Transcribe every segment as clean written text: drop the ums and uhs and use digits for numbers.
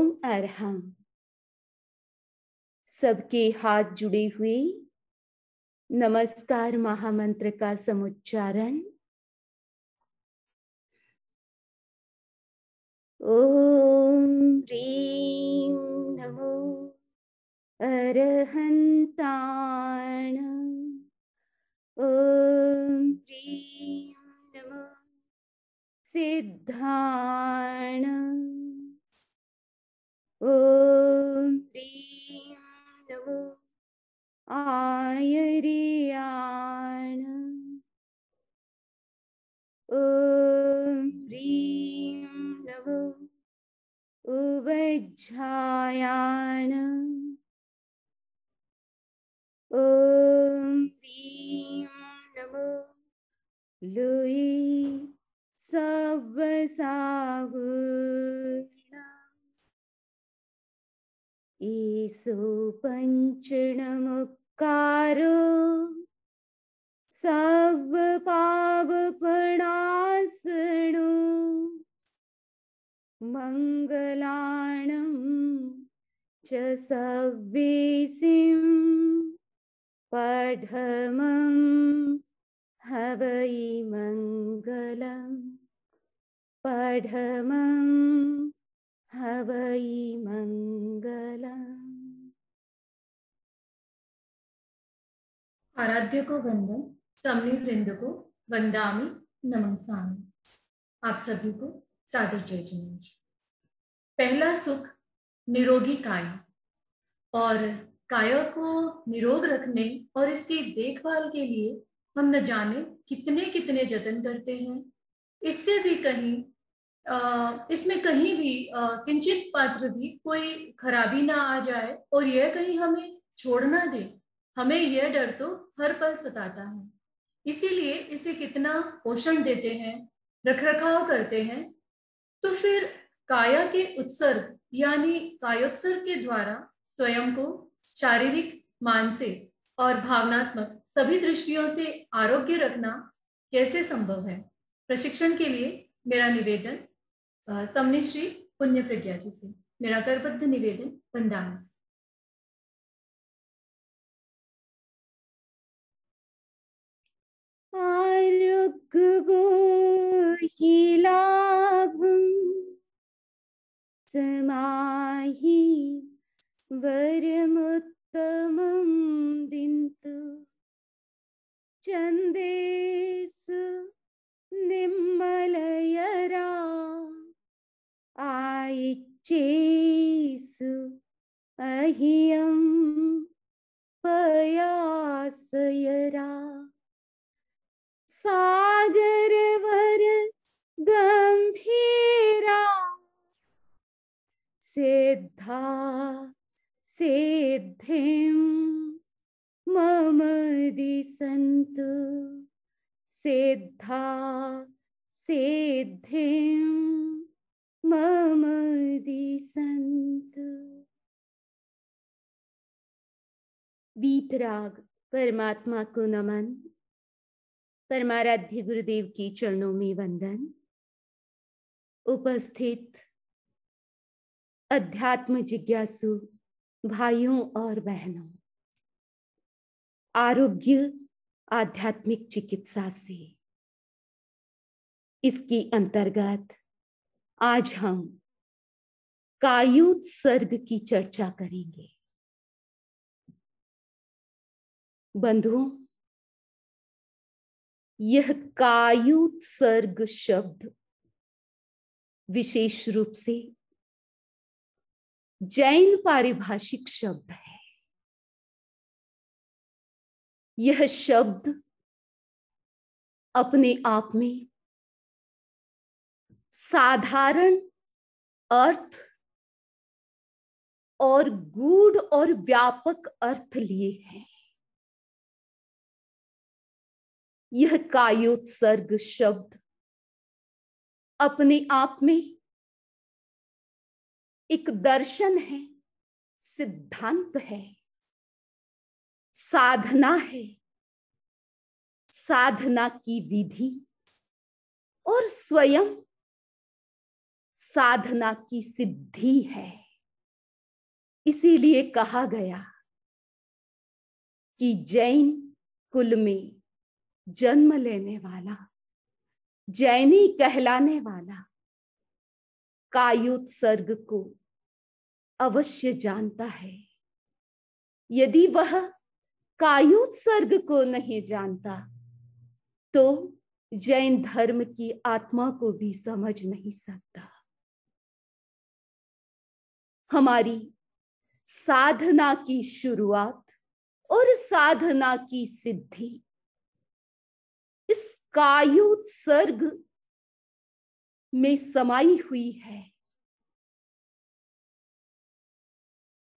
ओम अरहम। सबके हाथ जुड़े हुए नमस्कार महामंत्र का समुच्चारण। ओम ह्रीं नमो अरहंताण। ओम ह्रीं नमो सिद्धाण। ओम ह्रीं नमो आयर्याण। ओम ह्रीं नमो उवज्झायाण। ओम ह्रीं नमो लुयि सव्वसावूर्ण। ईसो पंचणमुक्कारो सर्वपापप्रणाशनो मंगलाणं च सव्वेसिं पठमं हवै मंगलम्। पठमं हवै मंगलम्। आराध्य को वंदन, समनी वृंद को वंदामि नमस्सामि। आप सभी को सादर जय जिनेन्द्र। पहला सुख निरोगी काया, और काया को निरोग रखने और इसकी देखभाल के लिए हम न जाने कितने कितने जतन करते हैं। इससे भी कहीं इसमें कहीं भी किंचित मात्र भी कोई खराबी ना आ जाए और यह कहीं हमें छोड़ ना दे, हमें यह डर तो हर पल सताता है। इसीलिए इसे कितना पोषण देते हैं, रखरखाव करते हैं। तो फिर काया के उत्सर्ग यानी कायोत्सर्ग के द्वारा स्वयं को शारीरिक, मानसिक और भावनात्मक सभी दृष्टियों से आरोग्य रखना कैसे संभव है? प्रशिक्षण के लिए मेरा निवेदन समनी श्री पुण्य प्रज्ञा जी से, मेरा करबद्ध निवेदन वंदामी से। आरोग्यवो हि लाभं समाहि वरमुत्तमं दिन्तु। चन्देषु निर्मलयरा आयिच्चेषु अह्यं पयासयरा। सागरवर गंभीरा सिद्धा सिद्धिं मम दिशन्तु। सिद्धा सिद्धिं मम दिशन्तु। वीतराग परमात्मा को नमन। परमाराध्य गुरुदेव के चरणों में वंदन। उपस्थित अध्यात्म जिज्ञासु भाइयों और बहनों, आरोग्य आध्यात्मिक चिकित्सा से इसके अंतर्गत आज हम कायोत्सर्ग की चर्चा करेंगे। बंधुओं, यह कायोत्सर्ग शब्द विशेष रूप से जैन पारिभाषिक शब्द है। यह शब्द अपने आप में साधारण अर्थ और गूढ़ और व्यापक अर्थ लिए हैं। यह कायोत्सर्ग शब्द अपने आप में एक दर्शन है, सिद्धांत है, साधना है, साधना की विधि और स्वयं साधना की सिद्धि है। इसीलिए कहा गया कि जैन कुल में जन्म लेने वाला, जैनी कहलाने वाला कायोत्सर्ग को अवश्य जानता है। यदि वह कायोत्सर्ग को नहीं जानता तो जैन धर्म की आत्मा को भी समझ नहीं सकता। हमारी साधना की शुरुआत और साधना की सिद्धि इस कायोत्सर्ग में समाई हुई है।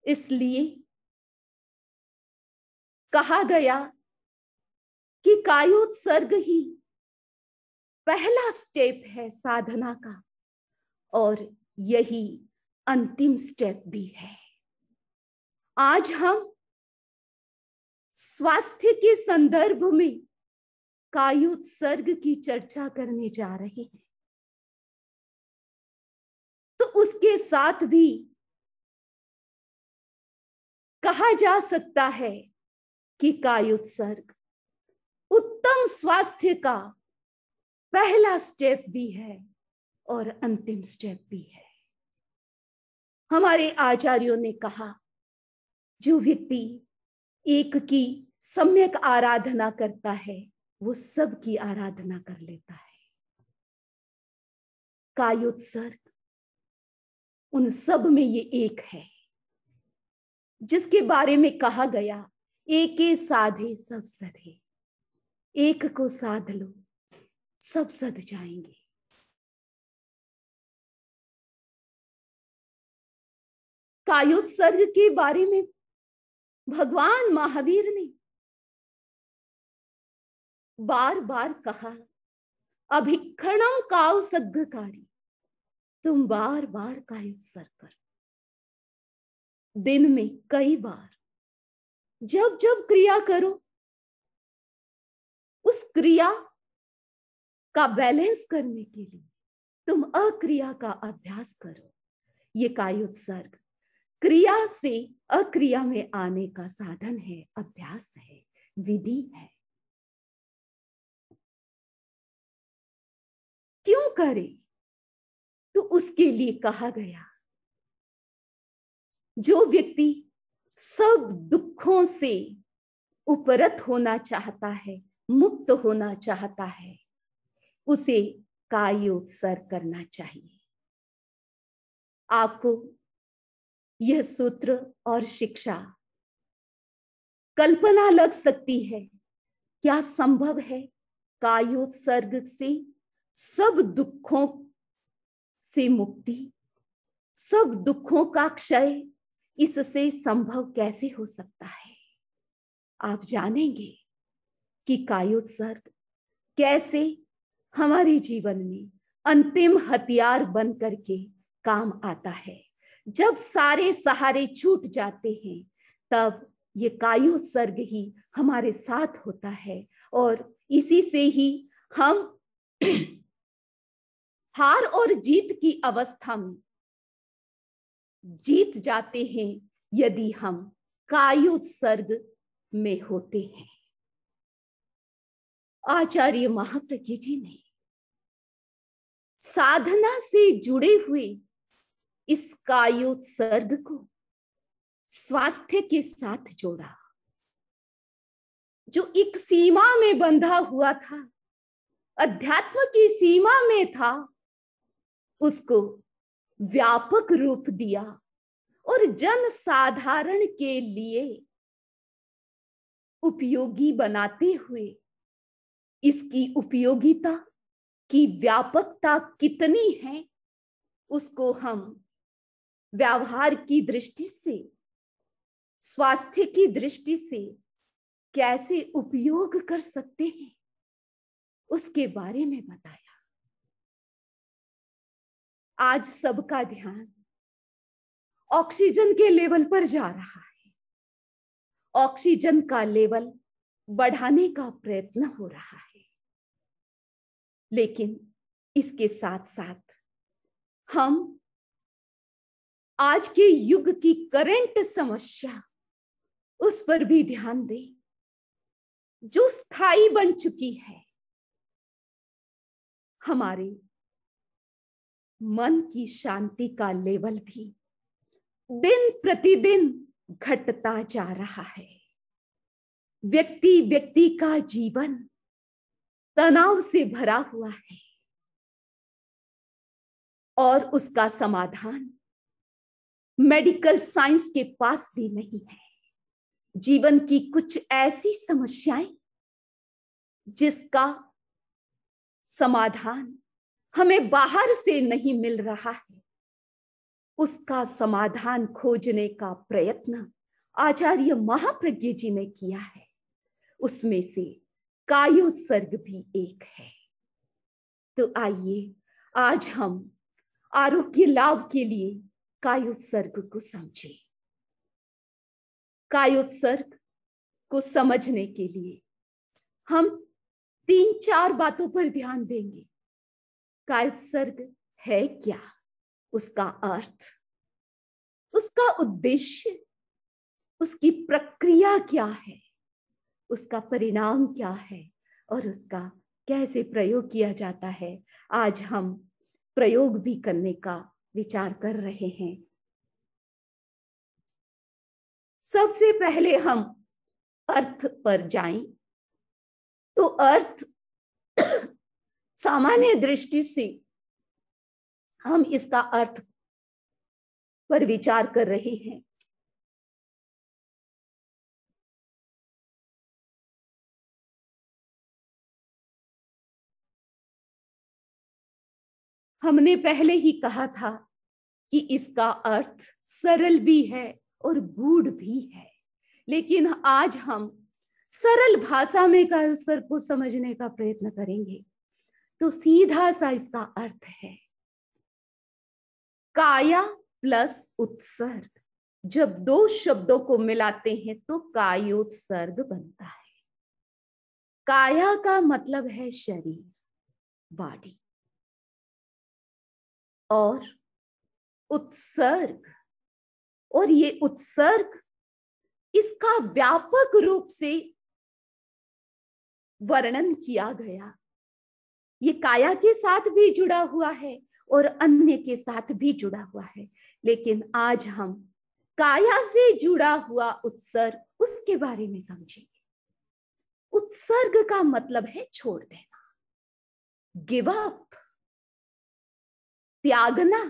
इसलिए कहा गया कि कायोत्सर्ग ही पहला स्टेप है साधना का और यही अंतिम स्टेप भी है। आज हम स्वास्थ्य के संदर्भ में कायोत्सर्ग की चर्चा करने जा रहे हैं, तो उसके साथ भी कहा जा सकता है कि कायोत्सर्ग उत्तम स्वास्थ्य का पहला स्टेप भी है और अंतिम स्टेप भी है। हमारे आचार्यों ने कहा, जो व्यक्ति एक की सम्यक आराधना करता है वो सब की आराधना कर लेता है। कायोत्सर्ग उन सब में ये एक है जिसके बारे में कहा गया, एके साधे सब सधे। एक को साध लो, सब सध जाएंगे। कायोत्सर्ग के बारे में भगवान महावीर ने बार बार कहा, अभिक्षणम काव सग्गकारी। तुम बार बार कायोत्सर्ग करो, दिन में कई बार, जब जब क्रिया करो उस क्रिया का बैलेंस करने के लिए तुम अक्रिया का अभ्यास करो। ये कायोत्सर्ग क्रिया से अक्रिया में आने का साधन है, अभ्यास है, विधि है। क्यों करे? तो उसके लिए कहा गया, जो व्यक्ति सब दुखों से उपरत होना चाहता है, मुक्त होना चाहता है, उसे कायोत्सर्ग करना चाहिए। आपको यह सूत्र और शिक्षा कल्पना लग सकती है, क्या संभव है कायोत्सर्ग से सब दुखों से मुक्ति, सब दुखों का क्षय? इससे संभव कैसे हो सकता है? आप जानेंगे कि कायोत्सर्ग कैसे हमारे जीवन में अंतिम हथियार बन करके काम आता है। जब सारे सहारे छूट जाते हैं तब ये कायोत्सर्ग ही हमारे साथ होता है और इसी से ही हम हार और जीत की अवस्था में जीत जाते हैं यदि हम कायोत्सर्ग में होते हैं। आचार्य महाप्रज्ञ जी ने साधना से जुड़े हुए इस कायोत्सर्ग को स्वास्थ्य के साथ जोड़ा। जो एक सीमा में बंधा हुआ था, अध्यात्म की सीमा में था, उसको व्यापक रूप दिया और जन साधारण के लिए उपयोगी बनाते हुए इसकी उपयोगिता की व्यापकता कितनी है उसको हम व्यवहार की दृष्टि से, स्वास्थ्य की दृष्टि से कैसे उपयोग कर सकते हैं उसके बारे में बताया। आज सबका ध्यान ऑक्सीजन के लेवल पर जा रहा है, ऑक्सीजन का लेवल बढ़ाने का प्रयत्न हो रहा है, लेकिन इसके साथ साथ हम आज के युग की करंट समस्या, उस पर भी ध्यान दें, जो स्थायी बन चुकी है। हमारे मन की शांति का लेवल भी दिन प्रतिदिन घटता जा रहा है। व्यक्ति व्यक्ति का जीवन तनाव से भरा हुआ है और उसका समाधान मेडिकल साइंस के पास भी नहीं है। जीवन की कुछ ऐसी समस्याएं जिसका समाधान हमें बाहर से नहीं मिल रहा है, उसका समाधान खोजने का प्रयत्न आचार्य महाप्रज्ञ जी ने किया है। उसमें से कायोत्सर्ग भी एक है। तो आइए आज हम आरोग्य लाभ के लिए कायोत्सर्ग को समझें। कायोत्सर्ग को समझने के लिए हम 3-4 बातों पर ध्यान देंगे। कायोत्सर्ग है क्या, उसका अर्थ, उसका उद्देश्य, उसकी प्रक्रिया क्या है, उसका परिणाम क्या है और उसका कैसे प्रयोग किया जाता है। आज हम प्रयोग भी करने का विचार कर रहे हैं। सबसे पहले हम अर्थ पर जाएं तो अर्थ सामान्य दृष्टि से हम इसका अर्थ पर विचार कर रहे हैं। हमने पहले ही कहा था कि इसका अर्थ सरल भी है और गूढ़ भी है, लेकिन आज हम सरल भाषा में कायोत्सर्ग को समझने का प्रयत्न करेंगे। तो सीधा सा इसका अर्थ है काया प्लस उत्सर्ग। जब दो शब्दों को मिलाते हैं तो कायोत्सर्ग बनता है। काया का मतलब है शरीर, बॉडी, और उत्सर्ग, और ये उत्सर्ग इसका व्यापक रूप से वर्णन किया गया। ये काया के साथ भी जुड़ा हुआ है और अन्य के साथ भी जुड़ा हुआ है, लेकिन आज हम काया से जुड़ा हुआ उत्सर्ग, उसके बारे में समझेंगे। उत्सर्ग का मतलब है छोड़ देना, गिव अप, त्यागना,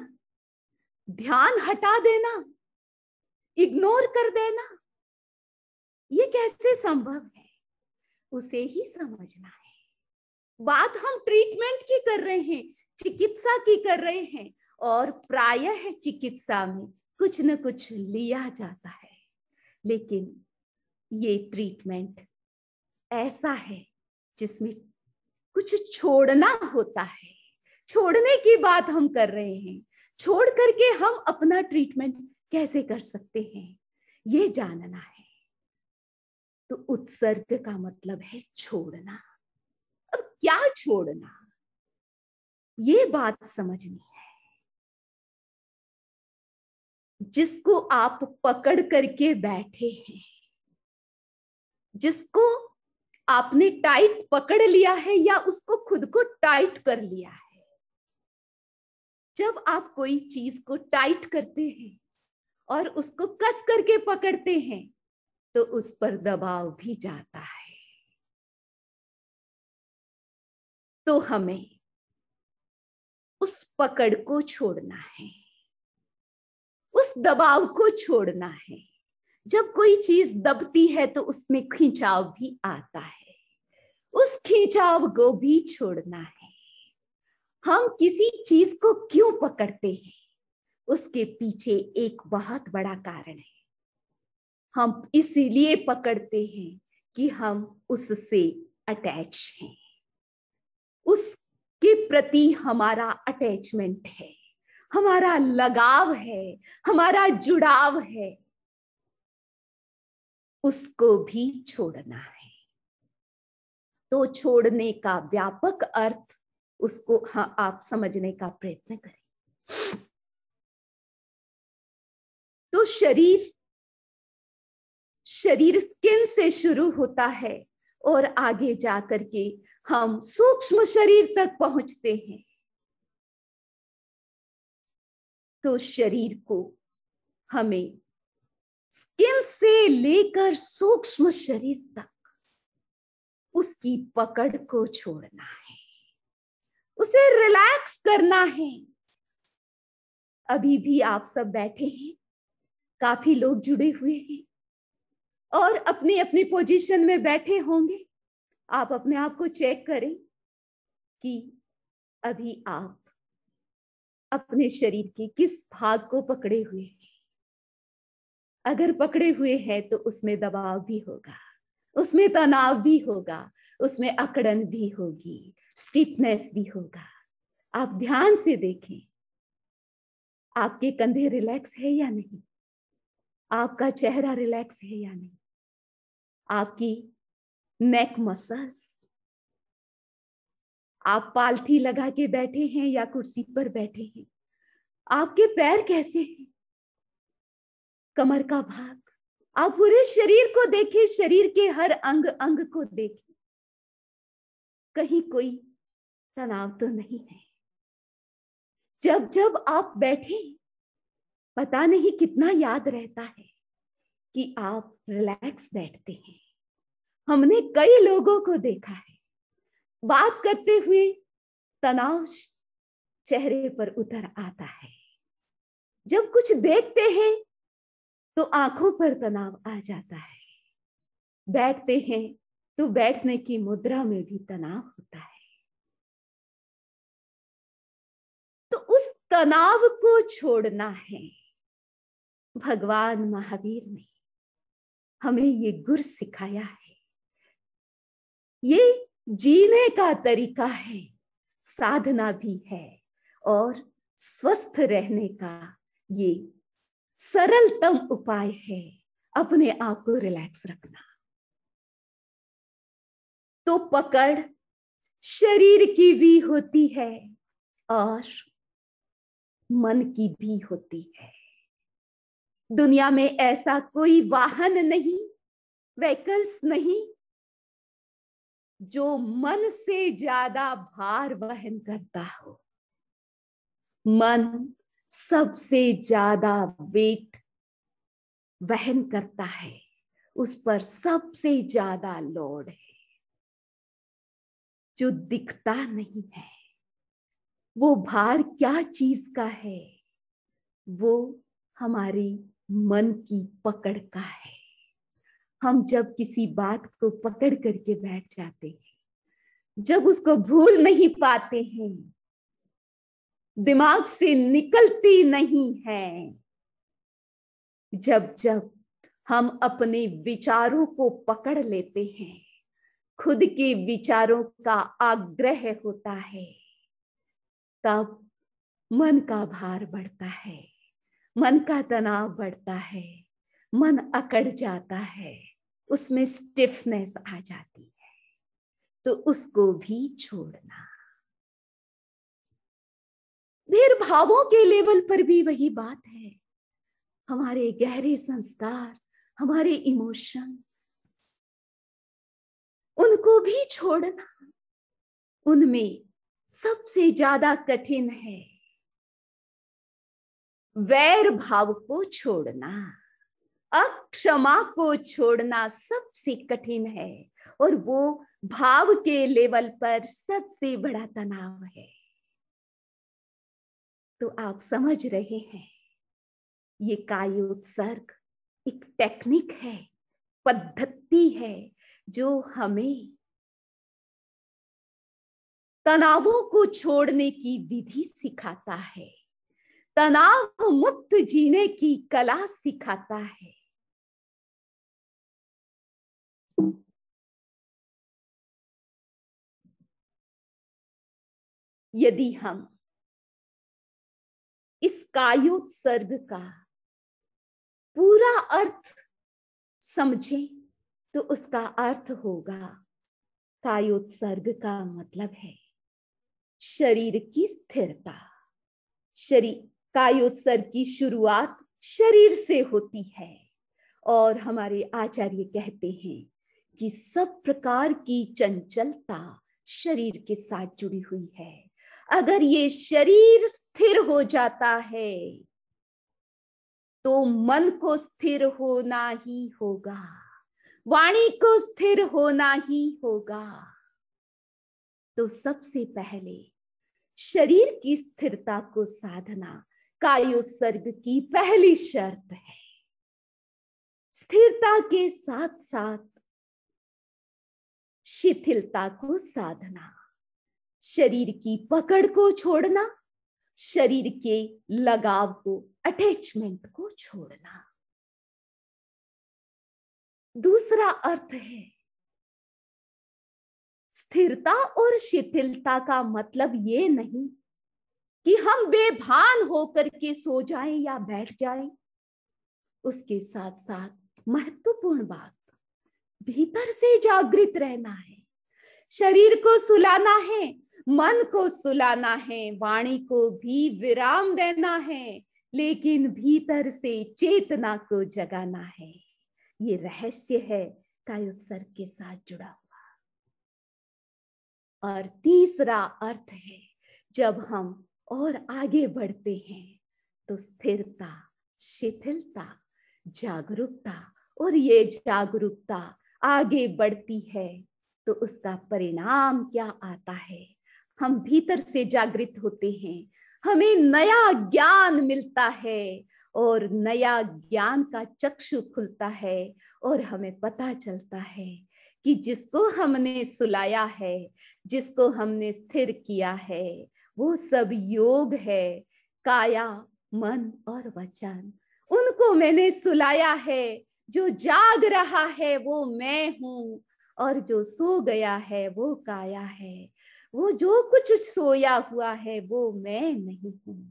ध्यान हटा देना, इग्नोर कर देना। ये कैसे संभव है, उसे ही समझना है। बात हम ट्रीटमेंट की कर रहे हैं, चिकित्सा की कर रहे हैं, और प्रायः चिकित्सा में कुछ न कुछ लिया जाता है, लेकिन ये ट्रीटमेंट ऐसा है जिसमें कुछ छोड़ना होता है। छोड़ने की बात हम कर रहे हैं। छोड़ करके हम अपना ट्रीटमेंट कैसे कर सकते हैं, ये जानना है। तो उत्सर्ग का मतलब है छोड़ना। अब क्या छोड़ना, ये बात समझनी है। जिसको आप पकड़ करके बैठे हैं, जिसको आपने टाइट पकड़ लिया है या उसको खुद को टाइट कर लिया है, जब आप कोई चीज को टाइट करते हैं और उसको कस करके पकड़ते हैं तो उस पर दबाव भी जाता है। तो हमें उस पकड़ को छोड़ना है, उस दबाव को छोड़ना है। जब कोई चीज दबती है तो उसमें खिंचाव भी आता है, उस खिंचाव को भी छोड़ना है। हम किसी चीज को क्यों पकड़ते हैं, उसके पीछे एक बहुत बड़ा कारण है। हम इसीलिए पकड़ते हैं कि हम उससे अटैच हैं, उसके प्रति हमारा अटैचमेंट है, हमारा लगाव है, हमारा जुड़ाव है। उसको भी छोड़ना है। तो छोड़ने का व्यापक अर्थ, उसको आप समझने का प्रयत्न करें। शरीर स्किन से शुरू होता है और आगे जाकर के हम सूक्ष्म शरीर तक पहुंचते हैं। तो शरीर को हमें स्किन से लेकर सूक्ष्म शरीर तक उसकी पकड़ को छोड़ना है, उसे रिलैक्स करना है। अभी भी आप सब बैठे हैं, काफी लोग जुड़े हुए हैं और अपनी अपनी पोजीशन में बैठे होंगे। आप अपने आप को चेक करें कि अभी आप अपने शरीर के किस भाग को पकड़े हुए हैं। अगर पकड़े हुए हैं तो उसमें दबाव भी होगा, उसमें तनाव भी होगा, उसमें अकड़न भी होगी, स्टिफनेस भी होगा। आप ध्यान से देखें, आपके कंधे रिलैक्स है या नहीं, आपका चेहरा रिलैक्स है या नहीं, आपकी नेक मसल्स, आप पालथी लगा के बैठे हैं या कुर्सी पर बैठे हैं, आपके पैर कैसे हैं, कमर का भाग, आप पूरे शरीर को देखें, शरीर के हर अंग अंग को देखें। कहीं कोई तनाव तो नहीं है। जब जब आप बैठे, पता नहीं कितना याद रहता है कि आप रिलैक्स बैठते हैं। हमने कई लोगों को देखा है, बात करते हुए तनाव चेहरे पर उतर आता है। जब कुछ देखते हैं तो आंखों पर तनाव आ जाता है। बैठते हैं तो बैठने की मुद्रा में भी तनाव होता है। तो उस तनाव को छोड़ना है। भगवान महावीर ने हमें ये गुर सिखाया है। ये जीने का तरीका है, साधना भी है और स्वस्थ रहने का ये सरलतम उपाय है, अपने आप को रिलैक्स रखना। तो पकड़ शरीर की भी होती है और मन की भी होती है। दुनिया में ऐसा कोई वाहन नहीं, व्हीकल्स नहीं, जो मन से ज्यादा भार वहन करता हो। मन सबसे ज्यादा वेट वहन करता है, उस पर सबसे ज्यादा लोड है। जो दिखता नहीं है वो भार क्या चीज का है, वो हमारी मन की पकड़ का है। हम जब किसी बात को पकड़ करके बैठ जाते हैं, जब उसको भूल नहीं पाते हैं, दिमाग से निकलती नहीं है, जब जब हम अपने विचारों को पकड़ लेते हैं, खुद के विचारों का आग्रह होता है, तब मन का भार बढ़ता है, मन का तनाव बढ़ता है, मन अकड़ जाता है, उसमें स्टिफनेस आ जाती है। तो उसको भी छोड़ना। फिर भावों के लेवल पर भी वही बात है। हमारे गहरे संस्कार, हमारे इमोशंस, उनको भी छोड़ना। उनमें सबसे ज्यादा कठिन है वैर भाव को छोड़ना, अक्षमा को छोड़ना सबसे कठिन है, और वो भाव के लेवल पर सबसे बड़ा तनाव है। तो आप समझ रहे हैं, ये कायोत्सर्ग एक टेक्निक है, पद्धति है, जो हमें तनावों को छोड़ने की विधि सिखाता है, तनाव मुक्त जीने की कला सिखाता है। यदि हम इस कायोत्सर्ग का पूरा अर्थ समझें तो उसका अर्थ होगा, कायोत्सर्ग का मतलब है शरीर की स्थिरता। शरीर कायोत्सर्ग की शुरुआत शरीर से होती है। और हमारे आचार्य कहते हैं कि सब प्रकार की चंचलता शरीर के साथ जुड़ी हुई है। अगर ये शरीर स्थिर हो जाता है तो मन को स्थिर होना ही होगा, वाणी को स्थिर होना ही होगा। तो सबसे पहले शरीर की स्थिरता को साधना कायोत्सर्ग की पहली शर्त है। स्थिरता के साथ साथ शिथिलता को साधना, शरीर की पकड़ को छोड़ना, शरीर के लगाव को, अटैचमेंट को छोड़ना। दूसरा अर्थ है स्थिरता और शिथिलता का मतलब ये नहीं कि हम बेभान होकर के सो जाएं या बैठ जाएं। उसके साथ साथ महत्वपूर्ण बात, भीतर से जागृत रहना है, शरीर को सुलाना है, मन को सुलाना है, वाणी को भी विराम देना है, लेकिन भीतर से चेतना को जगाना है। ये रहस्य है कायोत्सर्ग के साथ जुड़ा हुआ। और तीसरा अर्थ है जब हम और आगे बढ़ते हैं तो स्थिरता, शिथिलता, जागरूकता, और ये जागरूकता आगे बढ़ती है तो उसका परिणाम क्या आता है? हम भीतर से जागृत होते हैं, हमें नया ज्ञान मिलता है और नया ज्ञान का चक्षु खुलता है और हमें पता चलता है कि जिसको हमने सुलाया है, जिसको हमने स्थिर किया है, वो सब योग है। काया, मन और वचन, उनको मैंने सुलाया है। जो जाग रहा है वो मैं हूं और जो सो गया है वो काया है। वो जो कुछ सोया हुआ है वो मैं नहीं हूं।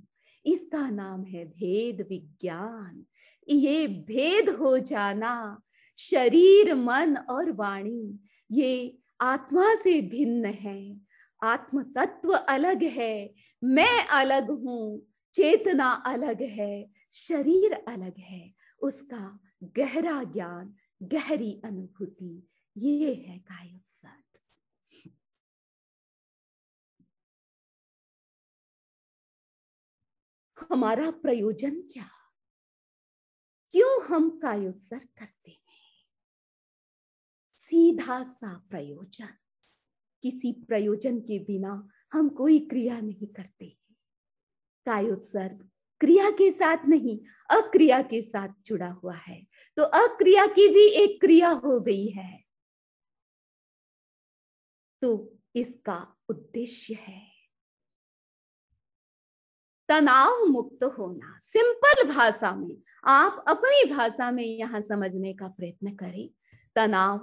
इसका नाम है भेद विज्ञान। ये भेद हो जाना, शरीर, मन और वाणी ये आत्मा से भिन्न है। आत्म तत्व अलग है, मैं अलग हूं, चेतना अलग है, शरीर अलग है। उसका गहरा ज्ञान, गहरी अनुभूति, ये है कायोत्सर्ग। हमारा प्रयोजन क्या? क्यों हम कायोत्सर्ग करते हैं? सीधा सा प्रयोजन। किसी प्रयोजन के बिना हम कोई क्रिया नहीं करते। कायोत्सर्ग क्रिया के साथ नहीं, अक्रिया के साथ जुड़ा हुआ है। तो अक्रिया की भी एक क्रिया हो गई है। तो इसका उद्देश्य है तनाव मुक्त होना। सिंपल भाषा में, आप अपनी भाषा में यहां समझने का प्रयत्न करें। तनाव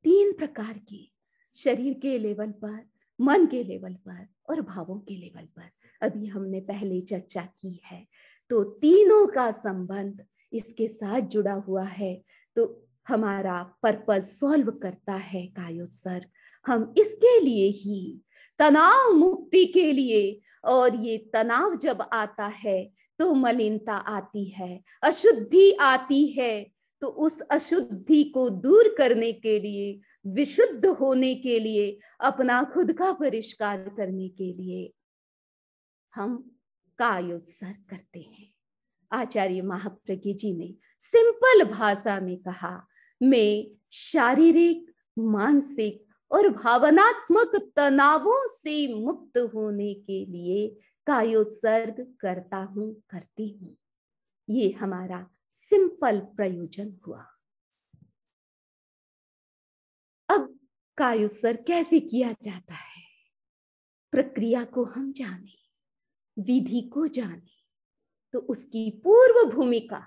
3 प्रकार के, शरीर के लेवल पर, मन के लेवल पर और भावों के लेवल पर अभी हमने पहले चर्चा की है। तो तीनों का संबंध इसके साथ जुड़ा हुआ है। तो हमारा पर्पस सॉल्व करता है कायोत्सर्ग। हम इसके लिए ही, तनाव मुक्ति के लिए। और ये तनाव जब आता है तो मलिनता आती है, अशुद्धि आती है। तो उस अशुद्धि को दूर करने के लिए, विशुद्ध होने के लिए, अपना खुद का परिष्कार करने के लिए हम कायोत्सर्ग करते हैं। आचार्य महाप्रज्ञ जी ने सिंपल भाषा में कहा, मैं शारीरिक, मानसिक और भावनात्मक तनावों से मुक्त होने के लिए कायोत्सर्ग करता हूं, करती हूं। ये हमारा सिंपल प्रयोजन हुआ। अब कायोत्सर्ग कैसे किया जाता है? प्रक्रिया को हम जाने, विधि को जाने तो उसकी पूर्व भूमिका,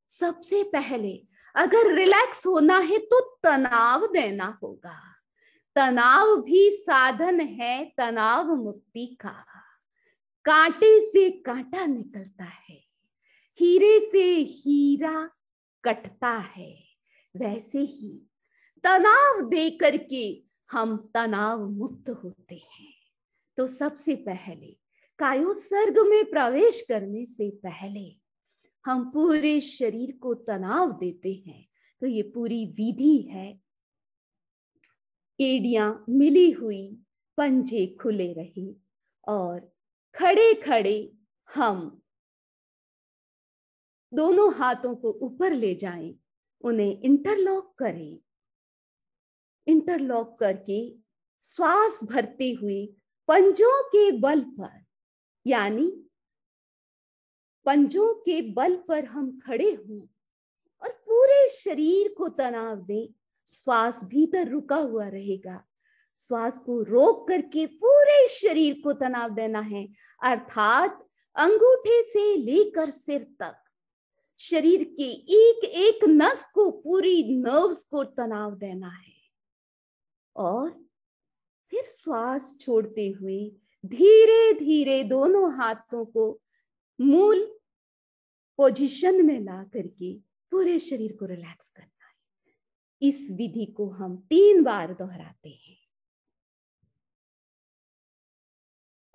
सबसे पहले अगर रिलैक्स होना है तो तनाव देना होगा। तनाव भी साधन है तनाव मुक्ति का। कांटे से कांटा निकलता है, हीरे से हीरा कटता है। वैसे ही तनाव दे करके हम तनाव मुक्त होते हैं। तो सबसे पहले कायोत्सर्ग में प्रवेश करने से पहले हम पूरे शरीर को तनाव देते हैं। तो ये पूरी विधि है। एड़ियां मिली हुई, पंजे खुले रहे और खड़े खड़े हम दोनों हाथों को ऊपर ले जाएं, उन्हें इंटरलॉक करें। इंटरलॉक करके श्वास भरते हुए पंजों के बल पर, यानी पंजों के बल पर हम खड़े हों और पूरे शरीर को तनाव दें। श्वास भीतर रुका हुआ रहेगा। श्वास को रोक करके पूरे शरीर को तनाव देना है, अर्थात अंगूठे से लेकर सिर तक शरीर के एक एक नस को, पूरी नर्व्स को तनाव देना है। और फिर श्वास छोड़ते हुए धीरे धीरे दोनों हाथों को मूल पोजीशन में ला करके पूरे शरीर को रिलैक्स करना है। इस विधि को हम 3 बार दोहराते हैं।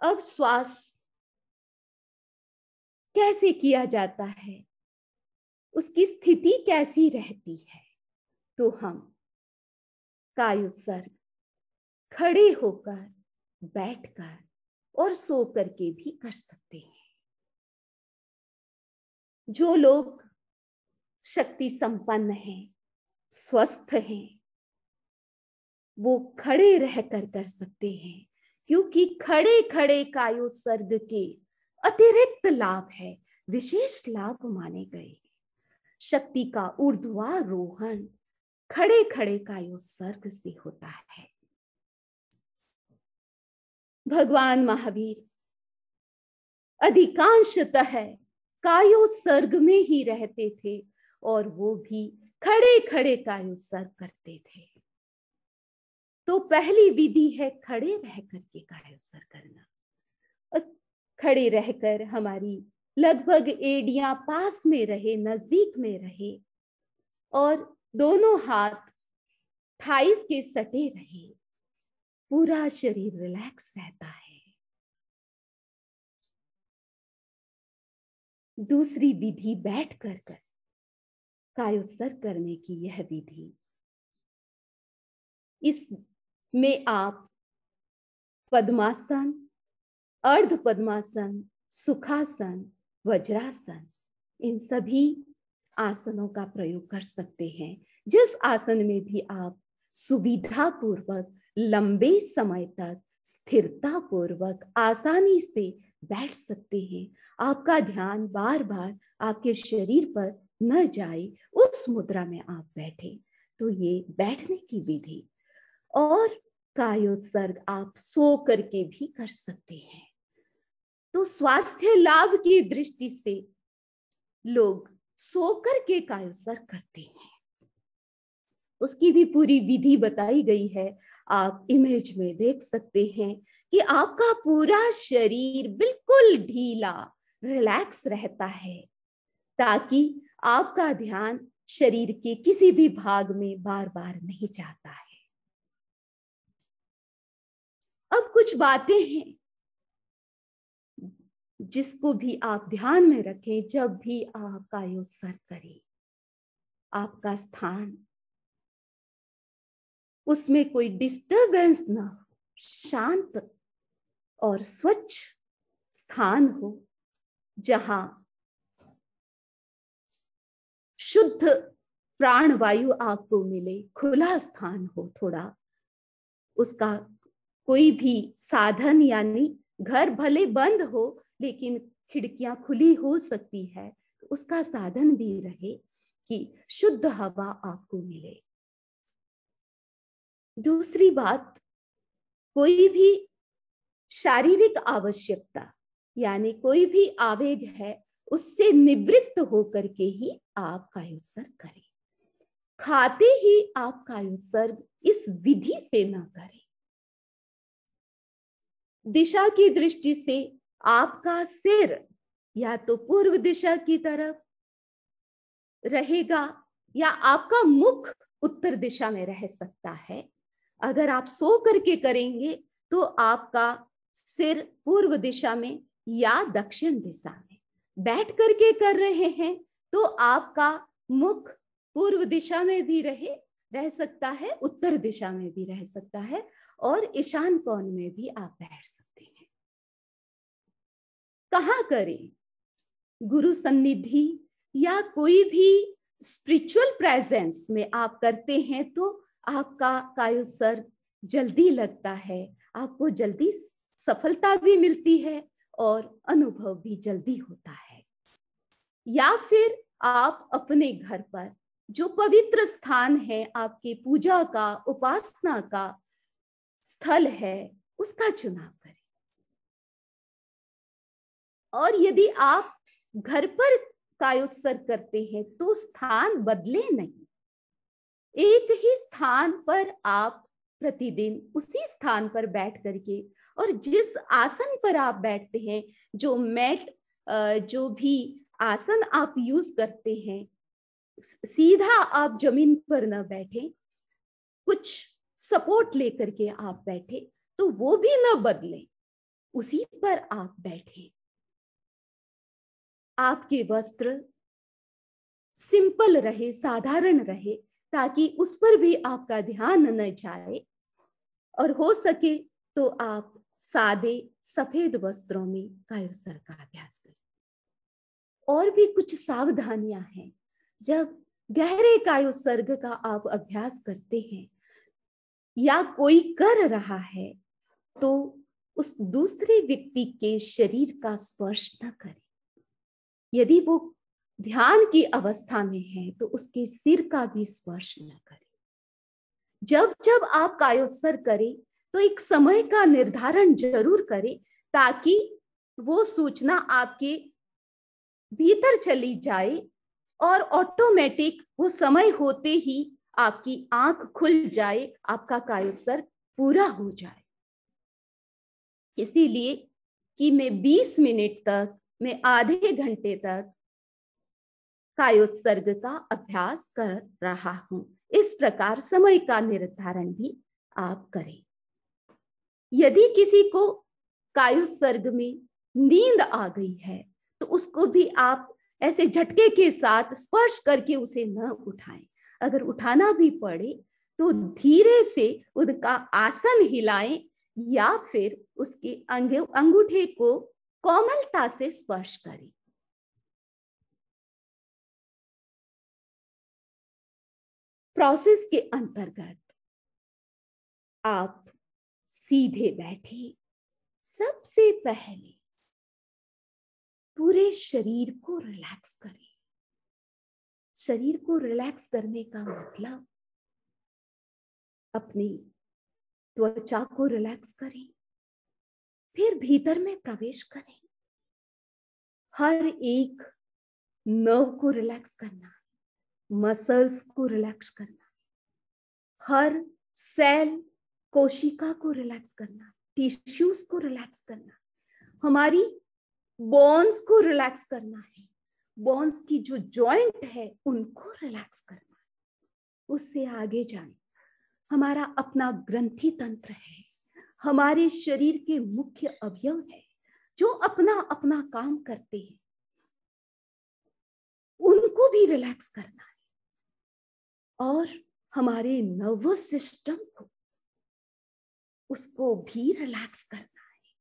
अब श्वास कैसे किया जाता है, उसकी स्थिति कैसी रहती है, तो हम कायोत्सर्ग खड़े होकर, बैठकर और सो करके भी कर सकते हैं। जो लोग शक्ति संपन्न हैं, स्वस्थ हैं, वो खड़े रहकर कर सकते हैं, क्योंकि खड़े खड़े कायोत्सर्ग के अतिरिक्त लाभ है, विशेष लाभ माने गए। शक्ति का ऊर्ध्वारोहण खड़े खड़े कायोत्सर्ग से होता है। भगवान महावीर अधिकांशतः कायोत्सर्ग में ही रहते थे और वो भी खड़े खड़े कायोत्सर्ग करते थे। तो पहली विधि है खड़े रह करके कायोत्सर्ग करना। और खड़े रहकर हमारी लगभग एड़ियां पास में रहे, नजदीक में रहे और दोनों हाथ थाइस के सटे रहे, पूरा शरीर रिलैक्स रहता है। दूसरी विधि बैठ कर कायोत्सर्ग करने की यह विधि, इसमें आप पद्मासन, अर्ध पद्मासन, सुखासन, वज्रासन, इन सभी आसनों का प्रयोग कर सकते हैं। जिस आसन में भी आप सुविधा पूर्वक लंबे समय तक स्थिरता पूर्वक आसानी से बैठ सकते हैं, आपका ध्यान बार बार आपके शरीर पर न जाए, उस मुद्रा में आप बैठे, तो ये बैठने की विधि। और कायोत्सर्ग आप सो करके भी कर सकते हैं। तो स्वास्थ्य लाभ की दृष्टि से लोग सो करके कायोत्सर्ग करते हैं, उसकी भी पूरी विधि बताई गई है। आप इमेज में देख सकते हैं कि आपका पूरा शरीर बिल्कुल ढीला, रिलैक्स रहता है, ताकि आपका ध्यान शरीर के किसी भी भाग में बार बार नहीं जाता है। अब कुछ बातें हैं जिसको भी आप ध्यान में रखें जब भी आप कायोत्सर्ग करें। आपका स्थान, उसमें कोई डिस्टरबेंस ना हो, शांत और स्वच्छ स्थान हो, जहां शुद्ध प्राणवायु आपको मिले, खुला स्थान हो थोड़ा। उसका कोई भी साधन, यानी घर भले बंद हो लेकिन खिड़कियां खुली हो सकती है, तो उसका साधन भी रहे कि शुद्ध हवा आपको मिले। दूसरी बात, कोई भी शारीरिक आवश्यकता यानी कोई भी आवेग है, उससे निवृत्त होकर के ही आप कायोत्सर्ग करें। खाते ही आप कायोत्सर्ग इस विधि से ना करें। दिशा की दृष्टि से आपका सिर या तो पूर्व दिशा की तरफ रहेगा या आपका मुख उत्तर दिशा में रह सकता है। अगर आप सो करके करेंगे तो आपका सिर पूर्व दिशा में या दक्षिण दिशा में, बैठ करके कर रहे हैं तो आपका मुख पूर्व दिशा में भी रह सकता है, उत्तर दिशा में भी रह सकता है, और ईशान कोण में भी आप बैठ सकते हैं। कहाँ करें? गुरु सन्निधि या कोई भी स्पिरिचुअल प्रेजेंस में आप करते हैं तो आपका कायोत्सर्ग जल्दी लगता है, आपको जल्दी सफलता भी मिलती है और अनुभव भी जल्दी होता है। या फिर आप अपने घर पर जो पवित्र स्थान है, आपके पूजा का, उपासना का स्थल है, उसका चुनाव करें। और यदि आप घर पर कायोत्सर्ग करते हैं तो स्थान बदले नहीं, एक ही स्थान पर आप प्रतिदिन उसी स्थान पर बैठ करके, और जिस आसन पर आप बैठते हैं, जो मैट, जो भी आसन आप यूज करते हैं, सीधा आप जमीन पर न बैठे, कुछ सपोर्ट लेकर के आप बैठे, तो वो भी न बदले, उसी पर आप बैठे। आपके वस्त्र सिंपल रहे, साधारण रहे, ताकि उस पर भी आपका ध्यान न जाए, और हो सके तो आप सादे सफेद वस्त्रों में कायोत्सर्ग का अभ्यास करें। और भी कुछ सावधानियां हैं। जब गहरे कायोत्सर्ग का आप अभ्यास करते हैं या कोई कर रहा है तो उस दूसरे व्यक्ति के शरीर का स्पर्श न करें। यदि वो ध्यान की अवस्था में है तो उसके सिर का भी स्पर्श न करें। जब जब आप कायोत्सर्ग करें तो एक समय का निर्धारण जरूर करें, ताकि वो सूचना आपके भीतर चली जाए और ऑटोमेटिक वो समय होते ही आपकी आंख खुल जाए, आपका कायोत्सर्ग पूरा हो जाए। इसीलिए कि मैं 20 मिनट तक, मैं आधे घंटे तक कायोत्सर्ग का अभ्यास कर रहा हूं, इस प्रकार समय का निर्धारण भी आप करें। यदि किसी को कायोत्सर्ग में नींद आ गई है तो उसको भी आप ऐसे झटके के साथ स्पर्श करके उसे न उठाएं। अगर उठाना भी पड़े तो धीरे से उनका आसन हिलाएं या फिर उसके अंगूठे को कोमलता से स्पर्श करें। प्रोसेस के अंतर्गत आप सीधे बैठे। सबसे पहले पूरे शरीर को रिलैक्स करें। शरीर को रिलैक्स करने का मतलब अपनी त्वचा को रिलैक्स करें, फिर भीतर में प्रवेश करें। हर एक नर्व को रिलैक्स करना, मसल्स को रिलैक्स करना, हर सेल, कोशिका को रिलैक्स करना, टिश्यूज को रिलैक्स करना, हमारी बोन्स को रिलैक्स करना है, बोन्स की जो जॉइंट है उनको रिलैक्स करना है। उससे आगे जाएं, हमारा अपना ग्रंथि तंत्र है, हमारे शरीर के मुख्य अवयव है जो अपना अपना काम करते हैं, उनको भी रिलैक्स करना है, और हमारे नर्वस सिस्टम को, उसको भी रिलैक्स करना है।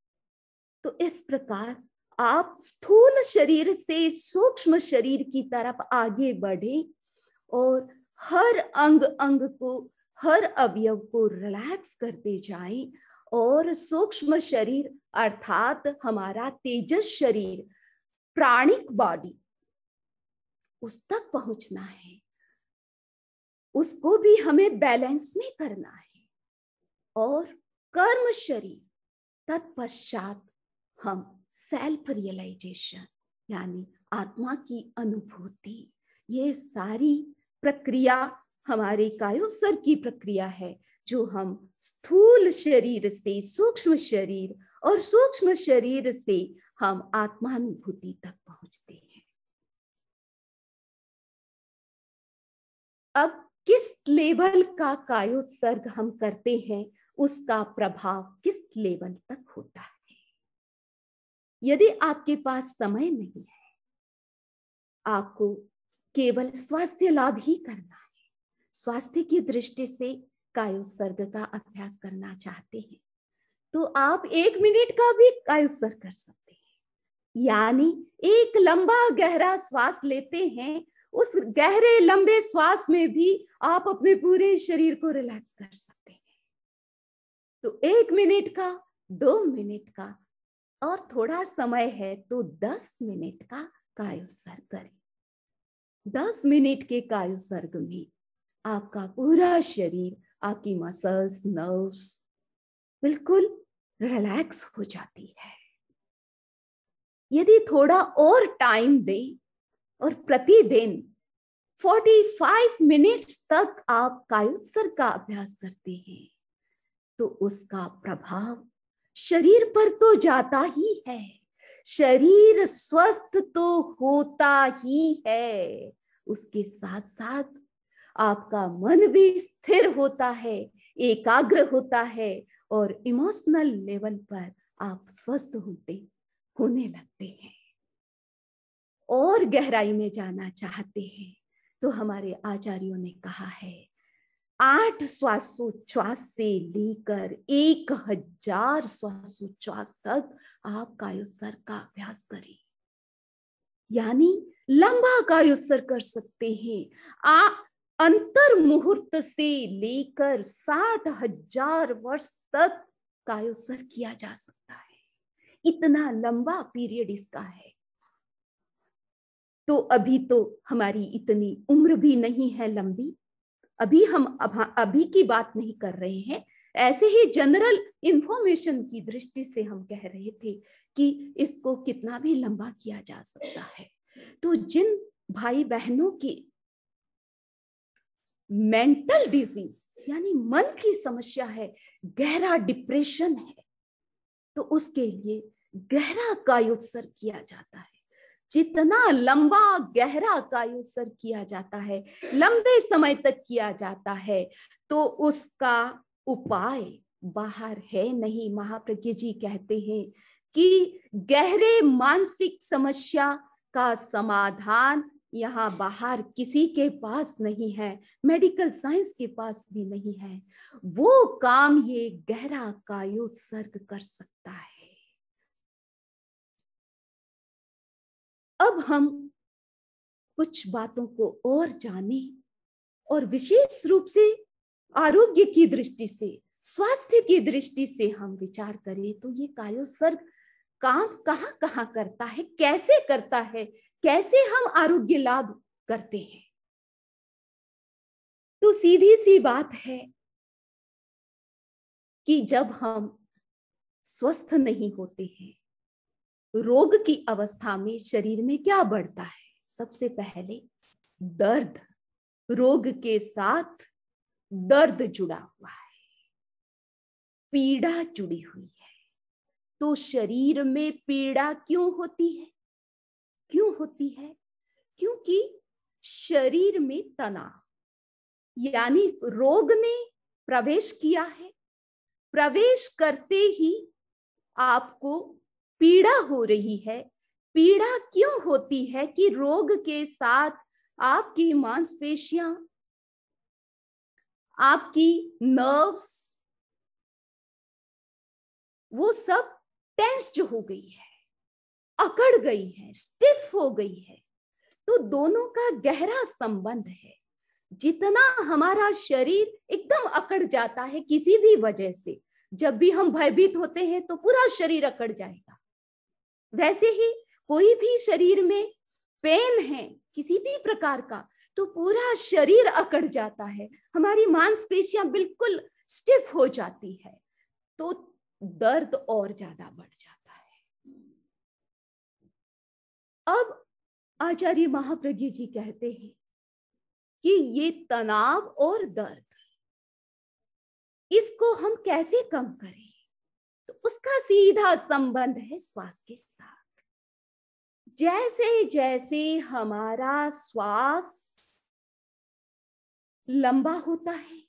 तो इस प्रकार आप स्थूल शरीर से सूक्ष्म शरीर की तरफ आगे बढ़े और हर अंग अंग को, हर अवयव को रिलैक्स करते जाएं, और सूक्ष्म शरीर अर्थात हमारा तेजस शरीर, प्राणिक बॉडी, उस तक पहुंचना है। उसको भी हमें बैलेंस में करना है। और कर्म शरीर, तत्पश्चात हम सेल्फ रियलाइजेशन यानी आत्मा की अनुभूति, ये सारी प्रक्रिया हमारे कायोत्सर्ग की प्रक्रिया है, जो हम स्थूल शरीर से सूक्ष्म शरीर और सूक्ष्म शरीर से हम आत्मानुभूति तक पहुंचते हैं। अब किस लेवल का कायोत्सर्ग हम करते हैं, उसका प्रभाव किस लेवल तक होता है। यदि आपके पास समय नहीं है आपको केवल स्वास्थ्य लाभ ही करना है, स्वास्थ्य की दृष्टि से कायोत्सर्ग का अभ्यास करना चाहते हैं तो आप 1 मिनट का भी कायोत्सर्ग कर सकते हैं। यानी एक लंबा गहरा श्वास लेते हैं, उस गहरे लंबे श्वास में भी आप अपने पूरे शरीर को रिलैक्स कर सकते हैं। तो 1 मिनट का, 2 मिनट का, और थोड़ा समय है तो 10 मिनट का कायोत्सर्ग करें। 10 मिनट के कायोत्सर्ग में आपका पूरा शरीर, आपकी मसल्स, नर्व्स बिल्कुल रिलैक्स हो जाती है। यदि थोड़ा और टाइम दें और प्रतिदिन 45 मिनट्स तक आप कायोत्सर्ग का अभ्यास करते हैं तो उसका प्रभाव शरीर पर तो जाता ही है, शरीर स्वस्थ तो होता ही है, उसके साथ साथ आपका मन भी स्थिर होता है, एकाग्र होता है और इमोशनल लेवल पर आप स्वस्थ होने लगते हैं। और गहराई में जाना चाहते हैं तो हमारे आचार्यों ने कहा है 8 श्वासोच्छ्वास से लेकर 1000 श्वासोच्छ्वास तक आप कायोत्सर्ग का अभ्यास करें। यानी लंबा कायोत्सर्ग कर सकते हैं। अंतर मुहूर्त से लेकर 60,000 वर्ष तक कायोत्सर्ग किया जा सकता है। इतना लंबा पीरियड इसका है। तो अभी तो हमारी इतनी उम्र भी नहीं है लंबी, अभी हम अभी की बात नहीं कर रहे हैं, ऐसे ही जनरल इंफॉर्मेशन की दृष्टि से हम कह रहे थे कि इसको कितना भी लंबा किया जा सकता है। तो जिन भाई बहनों की मेंटल डिजीज यानी मन की समस्या है, गहरा डिप्रेशन है, तो उसके लिए गहरा कायोत्सर्ग किया जाता है। जितना लंबा गहरा कायोत्सर्ग किया जाता है, लंबे समय तक किया जाता है, तो उसका उपाय बाहर है नहीं। महाप्रज्ञ जी कहते हैं कि गहरे मानसिक समस्या का समाधान यहाँ बाहर किसी के पास नहीं है, मेडिकल साइंस के पास भी नहीं है। वो काम ये गहरा कायोत्सर्ग कर सकता है। अब हम कुछ बातों को और जानें और विशेष रूप से आरोग्य की दृष्टि से, स्वास्थ्य की दृष्टि से हम विचार करें तो ये कायोत्सर्ग काम कहाँ कहाँ करता है, कैसे करता है, कैसे हम आरोग्य लाभ करते हैं। तो सीधी सी बात है कि जब हम स्वस्थ नहीं होते हैं, रोग की अवस्था में शरीर में क्या बढ़ता है? सबसे पहले दर्द, रोग के साथ दर्द जुड़ा हुआ है, पीड़ा जुड़ी हुई है। तो शरीर में पीड़ा क्यों होती है? क्यों होती है? क्योंकि शरीर में तनाव यानी रोग ने प्रवेश किया है। प्रवेश करते ही आपको पीड़ा हो रही है। पीड़ा क्यों होती है? कि रोग के साथ आपकी मांसपेशियां, आपकी नर्व्स, वो सब टेंस्ड हो गई है, अकड़ गई है, स्टिफ हो गई है। तो दोनों का गहरा संबंध है। जितना हमारा शरीर एकदम अकड़ जाता है किसी भी वजह से, जब भी हम भयभीत होते हैं तो पूरा शरीर अकड़ जाएगा, वैसे ही कोई भी शरीर में पेन है किसी भी प्रकार का तो पूरा शरीर अकड़ जाता है, हमारी मांसपेशियां बिल्कुल स्टिफ हो जाती है, तो दर्द और ज्यादा बढ़ जाता है। अब आचार्य महाप्रज्ञ जी कहते हैं कि ये तनाव और दर्द, इसको हम कैसे कम करें? तो उसका सीधा संबंध है श्वास के साथ। जैसे जैसे हमारा श्वास लंबा होता है,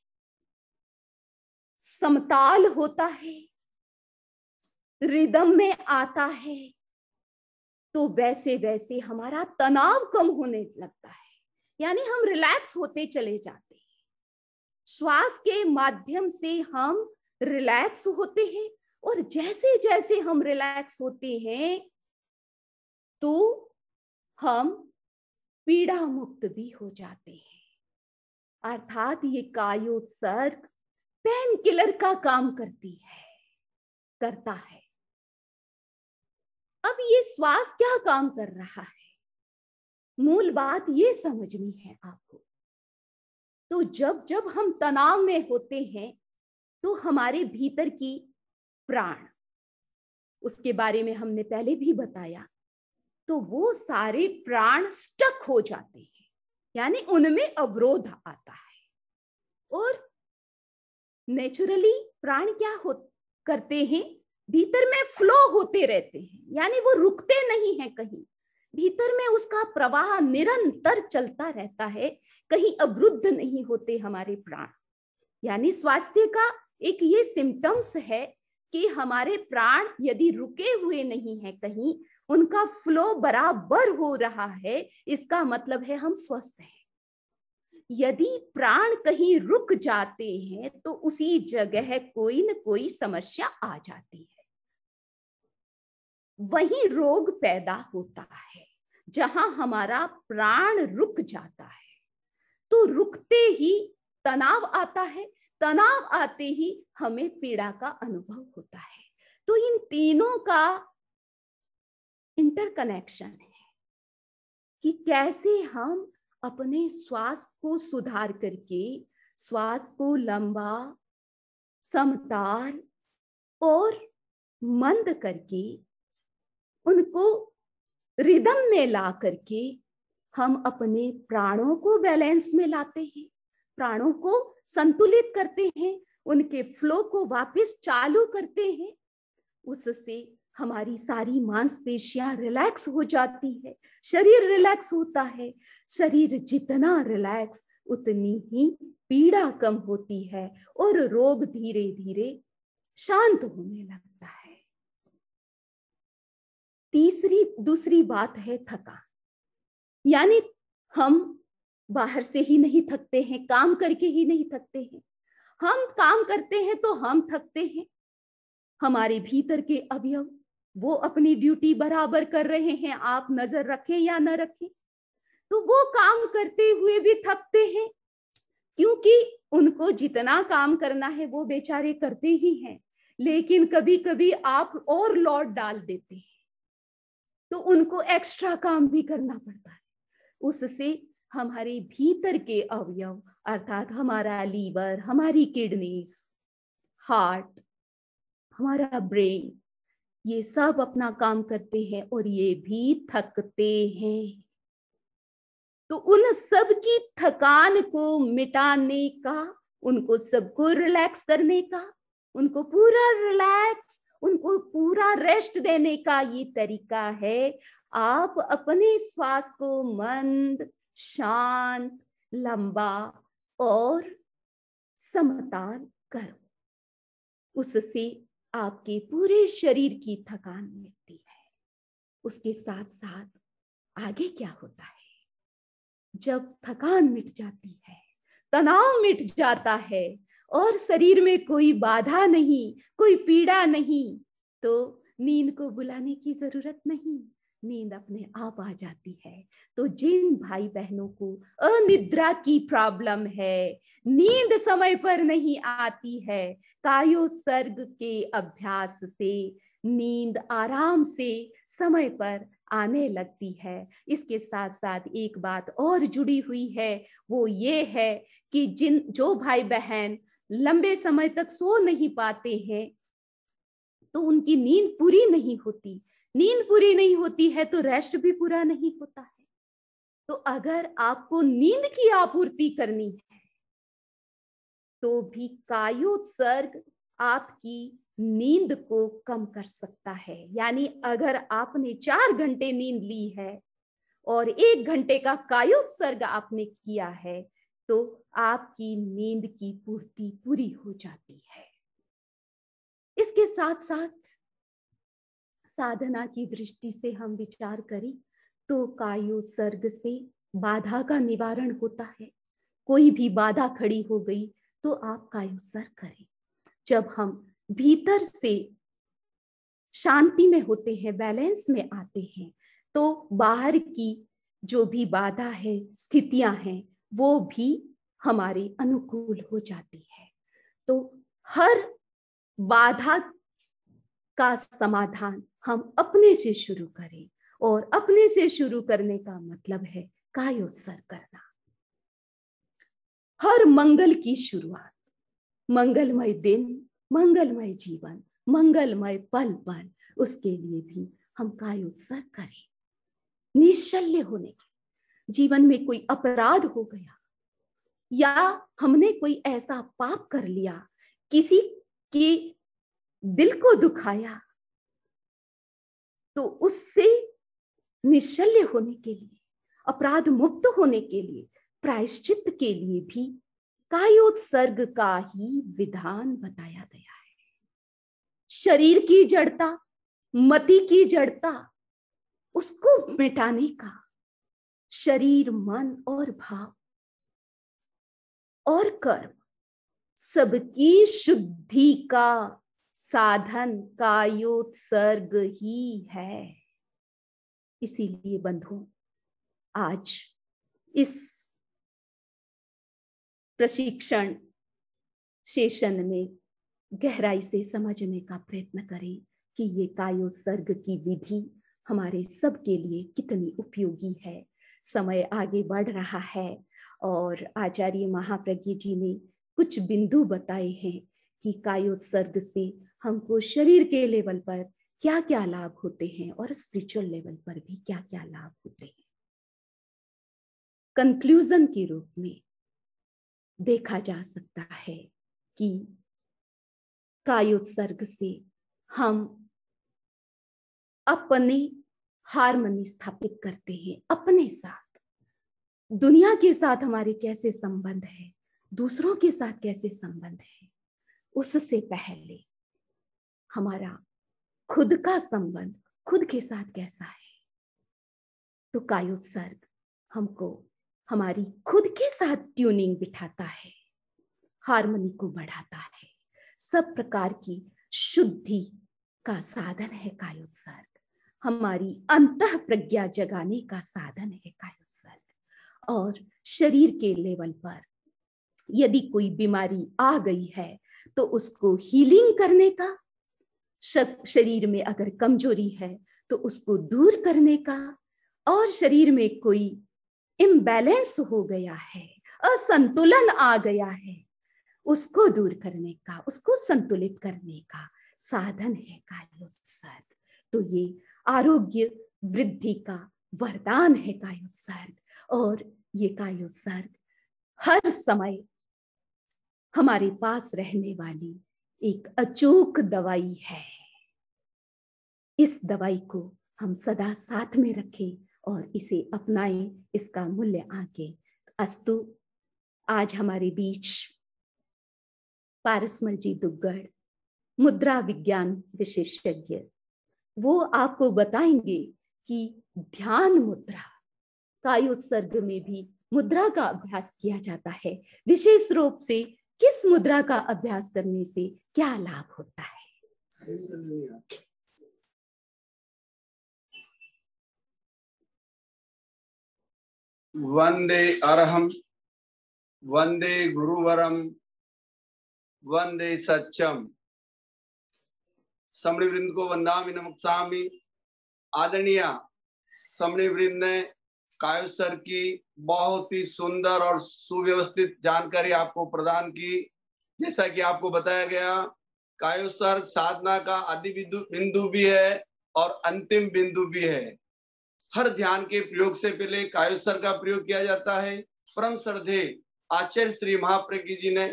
समताल होता है, रिदम में आता है, तो वैसे वैसे हमारा तनाव कम होने लगता है, यानी हम रिलैक्स होते चले जाते हैं। श्वास के माध्यम से हम रिलैक्स होते हैं, और जैसे जैसे हम रिलैक्स होते हैं तो हम पीड़ा मुक्त भी हो जाते हैं। अर्थात ये कायोत्सर्ग पेन किलर का काम करता है। अब ये श्वास क्या काम कर रहा है, मूल बात ये समझनी है आपको। तो जब जब हम तनाव में होते हैं तो हमारे भीतर की प्राण, उसके बारे में हमने पहले भी बताया, तो वो सारे प्राण स्टक हो जाते हैं, यानी उनमें अवरोध आता है। और नेचुरली प्राण क्या करते हैं, भीतर में फ्लो होते रहते हैं, यानी वो रुकते नहीं है कहीं, भीतर में उसका प्रवाह निरंतर चलता रहता है, कहीं अवरुद्ध नहीं होते हमारे प्राण। यानी स्वास्थ्य का एक ये सिम्टम्स है कि हमारे प्राण यदि रुके हुए नहीं है कहीं, उनका फ्लो बराबर हो रहा है, इसका मतलब है हम स्वस्थ हैं। यदि प्राण कहीं रुक जाते हैं तो उसी जगह कोई न कोई समस्या आ जाती है, वही रोग पैदा होता है। जहां हमारा प्राण रुक जाता है तो रुकते ही तनाव आता है, तनाव आते ही हमें पीड़ा का अनुभव होता है। तो इन तीनों का इंटरकनेक्शन है कि कैसे हम अपने श्वास को सुधार करके श्वास को लंबा, समताल और मंद करके उनको रिदम में ला करके हम अपने प्राणों को बैलेंस में लाते हैं, प्राणों को संतुलित करते हैं, उनके फ्लो को वापस चालू करते हैं। उससे हमारी सारी मांसपेशियां रिलैक्स हो जाती है, शरीर रिलैक्स होता है। शरीर जितना रिलैक्स उतनी ही पीड़ा कम होती है और रोग धीरे धीरे शांत होने लगता है। दूसरी बात है थकान, यानी हम बाहर से ही नहीं थकते हैं, काम करके ही नहीं थकते हैं। हम काम करते हैं तो हम थकते हैं, हमारे भीतर के अवयव वो अपनी ड्यूटी बराबर कर रहे हैं, आप नजर रखें या न रखें, तो वो काम करते हुए भी थकते हैं, क्योंकि उनको जितना काम करना है वो बेचारे करते ही हैं। लेकिन कभी कभी आप और लोड डाल देते हैं तो उनको एक्स्ट्रा काम भी करना पड़ता है। उससे हमारे भीतर के अवयव अर्थात हमारा लीवर, हमारी किडनीज, हार्ट, हमारा ब्रेन, ये सब अपना काम करते हैं और ये भी थकते हैं। तो उन सब की थकान को मिटाने का, उनको सबको रिलैक्स करने का, उनको पूरा रिलैक्स, उनको पूरा रेस्ट देने का ये तरीका है। आप अपने श्वास को मंद, शांत, लंबा और समताल करो, उससे आपके पूरे शरीर की थकान मिटती है। उसके साथ साथ आगे क्या होता है, जब थकान मिट जाती है, तनाव मिट जाता है और शरीर में कोई बाधा नहीं, कोई पीड़ा नहीं, तो नींद को बुलाने की जरूरत नहीं, नींद अपने आप आ जाती है। तो जिन भाई बहनों को अनिद्रा की प्रॉब्लम है, नींद समय पर नहीं आती है, कायोत्सर्ग के अभ्यास से नींद आराम से समय पर आने लगती है। इसके साथ साथ एक बात और जुड़ी हुई है, वो ये है कि जो भाई बहन लंबे समय तक सो नहीं पाते हैं तो उनकी नींद पूरी नहीं होती, नींद पूरी नहीं होती है तो रेस्ट भी पूरा नहीं होता है। तो अगर आपको नींद की आपूर्ति करनी है तो भी कायोत्सर्ग आपकी नींद को कम कर सकता है। यानी अगर आपने 4 घंटे नींद ली है और 1 घंटे का कायोत्सर्ग आपने किया है तो आपकी नींद की पूर्ति पूरी हो जाती है। इसके साथ साथ साधना की दृष्टि से हम विचार करें तो कायोत्सर्ग से बाधा का निवारण होता है। कोई भी बाधा खड़ी हो गई तो आप कायोत्सर्ग करें। जब हम भीतर से शांति में होते हैं, बैलेंस में आते हैं, तो बाहर की जो भी बाधा है, स्थितियां हैं, वो भी हमारे अनुकूल हो जाती है। तो हर बाधा का समाधान हम अपने से शुरू करें, और अपने से शुरू करने का मतलब है कायोत्सर्ग करना। हर मंगल की शुरुआत, मंगलमय दिन, मंगलमय जीवन, मंगलमय पल पल, उसके लिए भी हम कायोत्सर्ग करें। निश्चल्य होने के, जीवन में कोई अपराध हो गया या हमने कोई ऐसा पाप कर लिया, किसी के दिल को दुखाया, तो उससे निश्चल्य होने के लिए, अपराध मुक्त होने के लिए, प्रायश्चित के लिए भी कायोत्सर्ग का ही विधान बताया गया है। शरीर की जड़ता, मति की जड़ता, उसको मिटाने का शरीर, मन और भाव और कर्म सबकी शुद्धि का साधन कायोत्सर्ग ही है। इसीलिए बंधुओं, आज इस प्रशिक्षण सेशन में गहराई से समझने का प्रयत्न करें कि ये कायोत्सर्ग की विधि हमारे सबके लिए कितनी उपयोगी है। समय आगे बढ़ रहा है और आचार्य महाप्रज्ञ जी ने कुछ बिंदु बताए हैं कि कायोत्सर्ग से हमको शरीर के लेवल पर क्या क्या लाभ होते हैं और स्पिरिचुअल लेवल पर भी क्या क्या लाभ होते हैं। कंक्लूजन के रूप में देखा जा सकता है कि कायोत्सर्ग से हम अपने हार्मनी स्थापित करते हैं अपने साथ। दुनिया के साथ हमारे कैसे संबंध है, दूसरों के साथ कैसे संबंध है, उससे पहले हमारा खुद का संबंध खुद के साथ कैसा है। तो कायोत्सर्ग हमको हमारी खुद के साथ ट्यूनिंग बिठाता है, हार्मनी को बढ़ाता है, सब प्रकार की शुद्धि का साधन है कायोत्सर्ग, हमारी अंतः प्रज्ञा जगाने का साधन है कायोत्सर्ग। और शरीर के लेवल पर यदि कोई बीमारी आ गई है तो उसको हीलिंग करने का, शरीर में अगर कमजोरी है तो उसको दूर करने का, और शरीर में कोई इम्बैलेंस हो गया है, असंतुलन आ गया है, उसको दूर करने का, उसको संतुलित करने का साधन है कायोत्सर्ग। तो ये आरोग्य वृद्धि का वरदान है कायोत्सर्ग, और ये कायोत्सर्ग हर समय हमारे पास रहने वाली एक अचूक दवाई है। इस दवाई को हम सदा साथ में रखें और इसे अपनाएं, इसका मूल्य आंकें। अस्तु, आज हमारे बीच पारसमल जी दुग्गड़, मुद्रा विज्ञान विशेषज्ञ, वो आपको बताएंगे कि ध्यान मुद्रा, कायोत्सर्ग में भी मुद्रा का अभ्यास किया जाता है, विशेष रूप से किस मुद्रा का अभ्यास करने से क्या लाभ होता है। वंदे अरहम, वंदे गुरुवरम, वंदे सच्चम। समणी वृंद को वंदामि नमस्सामि। आदरणीय समणी वृंद ने कायोत्सर्ग की बहुत ही सुंदर और सुव्यवस्थित जानकारी आपको प्रदान की। जैसा कि आपको बताया गया, कायोत्सर्ग साधना का आदि बिंदु भी है और अंतिम बिंदु भी है। हर ध्यान के प्रयोग से पहले कायोत्सर्ग का प्रयोग किया जाता है। परम श्रद्धेय आचार्य श्री महाप्रज्ञ जी ने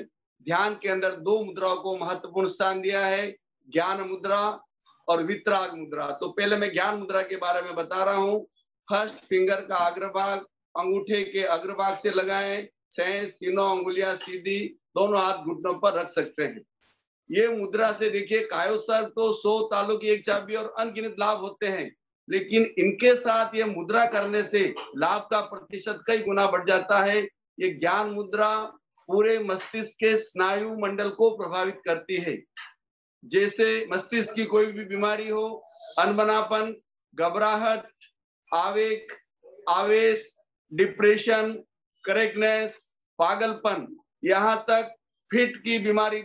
ध्यान के अंदर दो मुद्राओं को महत्वपूर्ण स्थान दिया है, ज्ञान मुद्रा और वितराग मुद्रा। तो पहले मैं ज्ञान मुद्रा के बारे में बता रहा हूँ। फर्स्ट फिंगर का अग्रभाग अंगूठे के अग्रभाग से लगाएं, शेष तीनों अंगुलियां सीधी, दोनों हाथ घुटनों पर रख सकते हैं। ये मुद्रा से देखिए कायोसर्ग तो 100 तालों की एक चाबी और अनगिनत लाभ होते हैं, लेकिन इनके साथ ये मुद्रा करने से लाभ का प्रतिशत कई गुना बढ़ जाता है। ये ज्ञान मुद्रा पूरे मस्तिष्क के स्नायु मंडल को प्रभावित करती है। जैसे मस्तिष्क की कोई भी बीमारी हो, अनबनापन, घबराहट, आवेग, आवेश, डिप्रेशन, करेक्टनेस, पागलपन, यहाँ तक फिट की बीमारी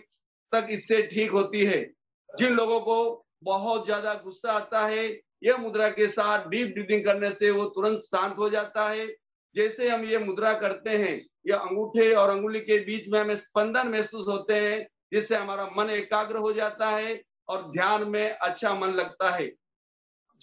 तक इससे ठीक होती है। जिन लोगों को बहुत ज्यादा गुस्सा आता है, यह मुद्रा के साथ डीप ब्रीदिंग करने से वो तुरंत शांत हो जाता है। जैसे हम ये मुद्रा करते हैं, यह अंगूठे और अंगुली के बीच में हमें स्पंदन महसूस होते हैं, जिससे हमारा मन एकाग्र हो जाता है और ध्यान में अच्छा मन लगता है।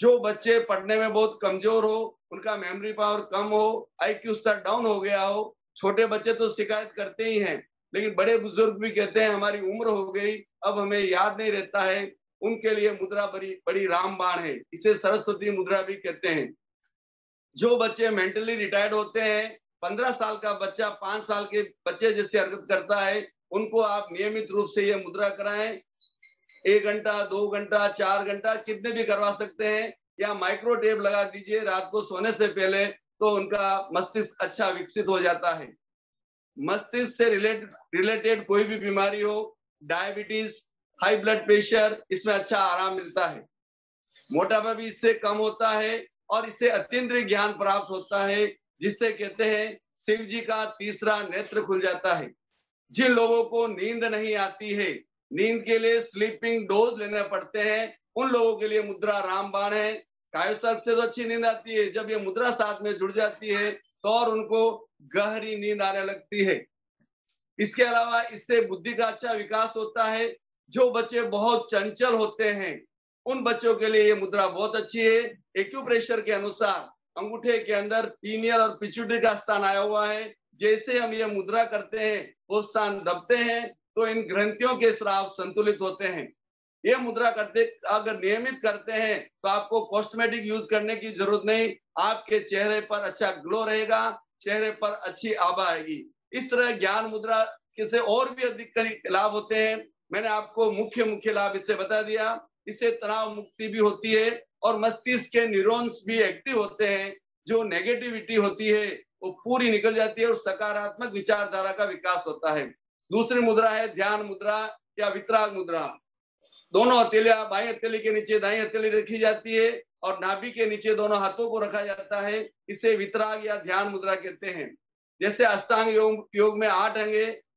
जो बच्चे पढ़ने में बहुत कमजोर हो, उनका मेमोरी पावर कम हो, IQ स्तर डाउन हो गया हो, छोटे बच्चे तो शिकायत करते ही हैं, लेकिन बड़े बुजुर्ग भी कहते हैं हमारी उम्र हो गई, अब हमें याद नहीं रहता है, उनके लिए मुद्रा बड़ी बड़ी रामबाण है। इसे सरस्वती मुद्रा भी कहते हैं। जो बच्चे मेंटली रिटायर्ड होते हैं, 15 साल का बच्चा 5 साल के बच्चे जैसे हरकत करता है, उनको आप नियमित रूप से ये मुद्रा कराएं। 1 घंटा, 2 घंटा, 4 घंटा कितने भी करवा सकते हैं, या माइक्रो टेप लगा दीजिए रात को सोने से पहले, तो उनका मस्तिष्क अच्छा विकसित हो जाता है। मस्तिष्क से रिलेटेड कोई भी बीमारी हो, डायबिटीज, हाई ब्लड प्रेशर, इसमें अच्छा आराम मिलता है। मोटापा भी इससे कम होता है और इससे अत्यंत ज्ञान प्राप्त होता है, जिससे कहते हैं शिव जी का तीसरा नेत्र खुल जाता है। जिन लोगों को नींद नहीं आती है, नींद के लिए स्लीपिंग डोज लेने पड़ते हैं, उन लोगों के लिए मुद्रा रामबाण है। कायोसर्ग से तो अच्छी नींद आती है, जब ये मुद्रा साथ में जुड़ जाती है तो और उनको गहरी नींद आने लगती है। इसके अलावा इससे बुद्धि का अच्छा विकास होता है। जो बच्चे बहुत चंचल होते हैं, उन बच्चों के लिए ये मुद्रा बहुत अच्छी है। एक्यूप्रेशर के अनुसार अंगूठे के अंदर पीनियल और पिट्यूटरी का स्थान आया हुआ है। जैसे हम ये मुद्रा करते हैं, वो स्थान दबते हैं तो इन ग्रंथियों के स्राव संतुलित होते हैं। ये मुद्रा करते अगर नियमित करते हैं तो आपको कॉस्मेटिक यूज करने की जरूरत नहीं, आपके चेहरे पर अच्छा ग्लो रहेगा, चेहरे पर अच्छी आभा आएगी। इस तरह ज्ञान मुद्रा से और भी अधिक लाभ होते हैं। मैंने आपको मुख्य लाभ इससे बता दिया। इससे तनाव मुक्ति भी होती है और मस्तिष्क के न्यूरॉन्स भी एक्टिव होते हैं। जो नेगेटिविटी होती है वो पूरी निकल जाती है और सकारात्मक विचारधारा का विकास होता है। दूसरी मुद्रा है ध्यान मुद्रा या वितराग मुद्रा। दोनों हथेलियां बाई हथेली के नीचे दाई हथेली रखी जाती है और नाभि के नीचे दोनों हाथों को रखा जाता है। इसे वितराग या ध्यान मुद्रा कहते हैं। जैसे अष्टांग योग में 8 अंग,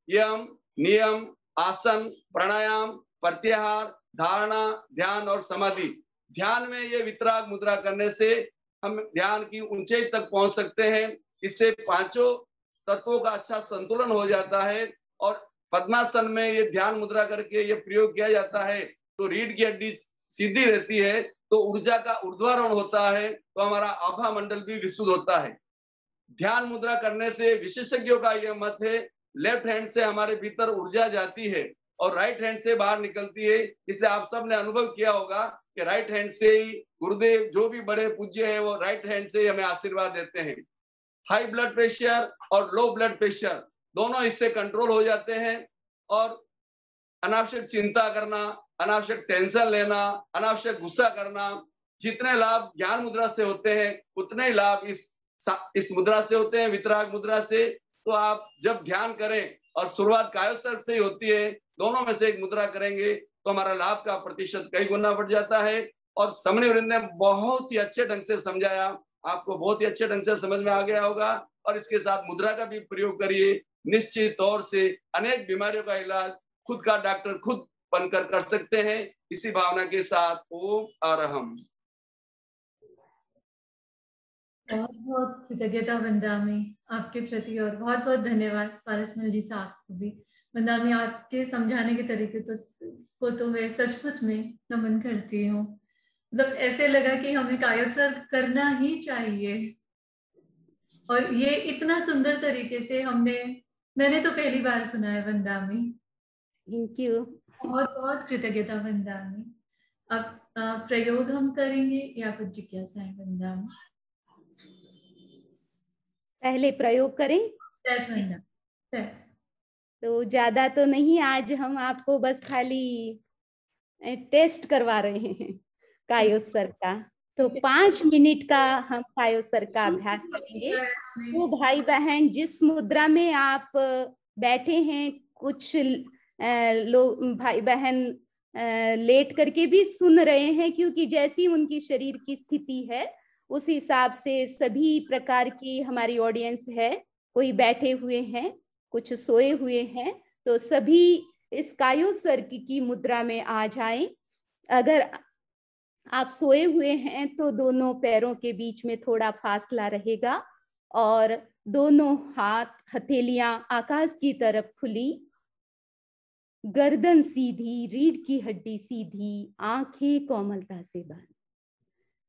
यम, नियम, आसन, प्राणायाम, प्रत्याहार, धारणा, ध्यान और समाधि। ध्यान में ये वितराग मुद्रा करने से हम ध्यान की ऊंचाई तक पहुंच सकते हैं। इससे 5 तत्वों का अच्छा संतुलन हो जाता है और पद्मासन में ये ध्यान मुद्रा करके ये प्रयोग किया जाता है तो रीढ़ की हड्डी सीधी रहती है, तो ऊर्जा का ऊर्ध्वारोहण होता है, तो हमारा आभा मंडल भी विशुद्ध होता है। ध्यान मुद्रा करने से विशेषज्ञों का यह मत है, लेफ्ट हैंड से हमारे भीतर ऊर्जा जाती है और राइट हैंड से बाहर निकलती है। इसलिए आप सबने अनुभव किया होगा कि राइट हैंड से ही गुरुदेव जो भी बड़े पूज्य है वो राइट हैंड से ही हमें आशीर्वाद देते हैं। हाई ब्लड प्रेशर और लो ब्लड प्रेशर दोनों इससे कंट्रोल हो जाते हैं और अनावश्यक चिंता करना, अनावश्यक टेंशन लेना, अनावश्यक गुस्सा करना, जितने लाभ ज्ञान मुद्रा से होते हैं उतने ही लाभ इस मुद्रा से होते हैं, वितराग मुद्रा से। तो आप जब ध्यान करें और शुरुआत कायोसर्ग से ही होती है, दोनों में से एक मुद्रा करेंगे तो हमारा लाभ का प्रतिशत कई गुना बढ़ जाता है। और समन्वय ने बहुत ही अच्छे ढंग से समझाया, आपको बहुत ही अच्छे ढंग से समझ में आ गया होगा। और इसके साथ मुद्रा का भी प्रयोग करिए, निश्चित तौर से अनेक बीमारियों का इलाज खुद का डॉक्टर खुद बनकर कर सकते हैं। इसी भावना के साथ ओम अरहम। बहुत बहुत कृतज्ञता वंदामी आपके प्रति और बहुत बहुत धन्यवाद पारसमल जी साहब को भी। वंदामी आपके समझाने के तरीके तो मैं सचमुच में नमन करती हूँ। मतलब ऐसे लगा कि हमें कायोत्सर्ग करना ही चाहिए और ये इतना सुंदर तरीके से मैंने तो पहली बार सुना है वंदामी। Thank you. बहुत बहुत कृतज्ञता वंदामी। अब प्रयोग हम करेंगे या कुछ जिज्ञासाएं वंदामी? पहले प्रयोग करें। वंदा तो ज्यादा तो नहीं, आज हम आपको बस खाली टेस्ट करवा रहे हैं कायोत्सर का। तो 5 मिनट का हम कायोत्सर का अभ्यास करेंगे। तो भाई बहन, जिस मुद्रा में आप बैठे हैं, कुछ लोग भाई बहन लेट करके भी सुन रहे हैं, क्योंकि जैसी उनकी शरीर की स्थिति है उस हिसाब से सभी प्रकार की हमारी ऑडियंस है। कोई बैठे हुए हैं, कुछ सोए हुए हैं, तो सभी इस कायोत्सर्ग की मुद्रा में आ जाएं। अगर आप सोए हुए हैं तो दोनों पैरों के बीच में थोड़ा फासला रहेगा और दोनों हाथ हथेलियां आकाश की तरफ खुली, गर्दन सीधी, रीढ़ की हड्डी सीधी, आंखें कोमलता से बंद।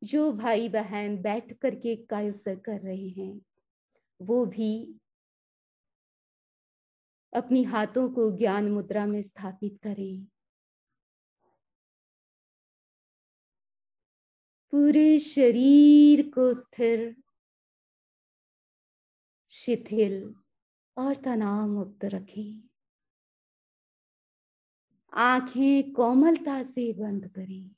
जो भाई बहन बैठ करके कायोत्सर्ग कर रहे हैं वो भी अपनी हाथों को ज्ञान मुद्रा में स्थापित करें। पूरे शरीर को स्थिर, शिथिल और तनाव मुक्त रखें। आंखें कोमलता से बंद करें।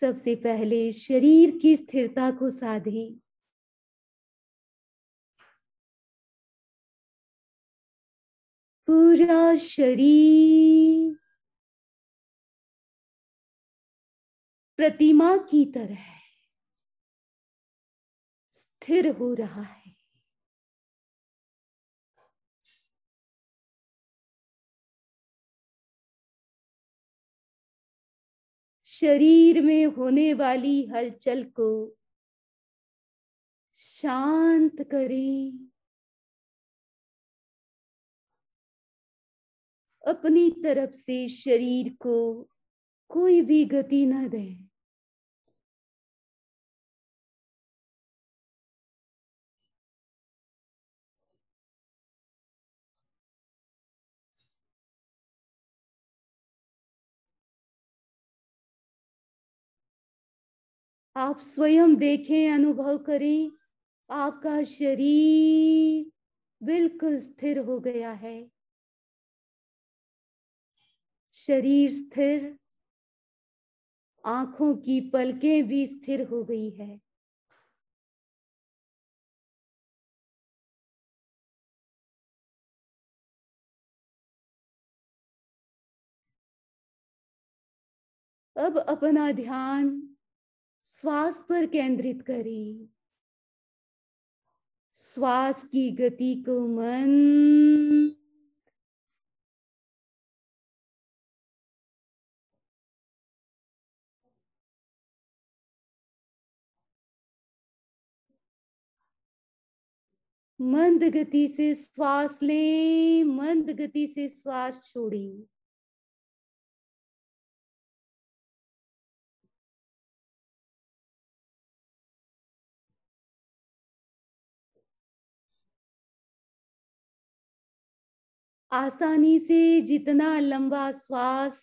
सबसे पहले शरीर की स्थिरता को साधें। पूरा शरीर प्रतिमा की तरह स्थिर हो रहा है। शरीर में होने वाली हलचल को शांत करें। अपनी तरफ से शरीर को कोई भी गति न दें। आप स्वयं देखें, अनुभव करें, आपका शरीर बिल्कुल स्थिर हो गया है। शरीर स्थिर, आंखों की पलकें भी स्थिर हो गई है। अब अपना ध्यान श्वास पर केंद्रित करें। श्वास की गति को मंद गति से श्वास लें, मंद गति से श्वास छोड़ें। आसानी से जितना लंबा श्वास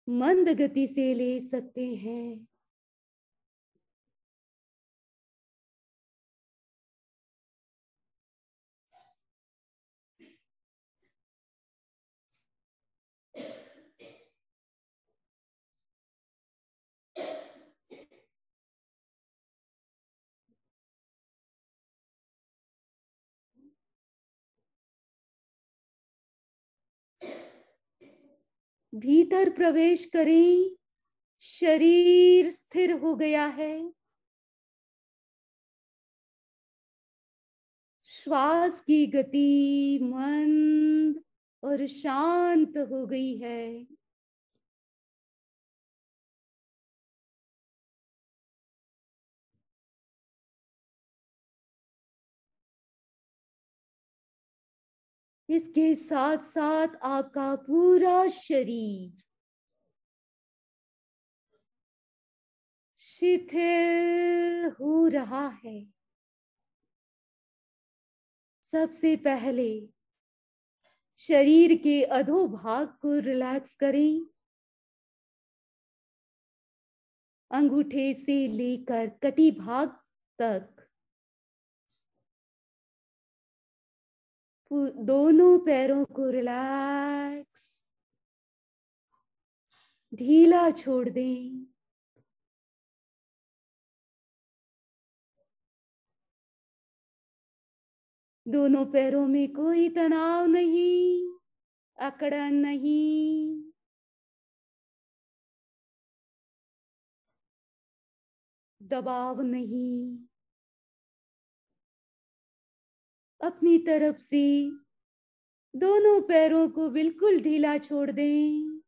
मंद गति से ले सकते हैं। भीतर प्रवेश करें। शरीर स्थिर हो गया है। श्वास की गति मंद और शांत हो गई है। इसके साथ साथ आपका पूरा शरीर शिथिल हो रहा है। सबसे पहले शरीर के अधोभाग को रिलैक्स करें। अंगूठे से लेकर कटी भाग तक दोनों पैरों को रिलैक्स ढीला छोड़ दें। दोनों पैरों में कोई तनाव नहीं, अकड़न नहीं। दबाव नहीं। अपनी तरफ से दोनों पैरों को बिल्कुल ढीला छोड़ दें।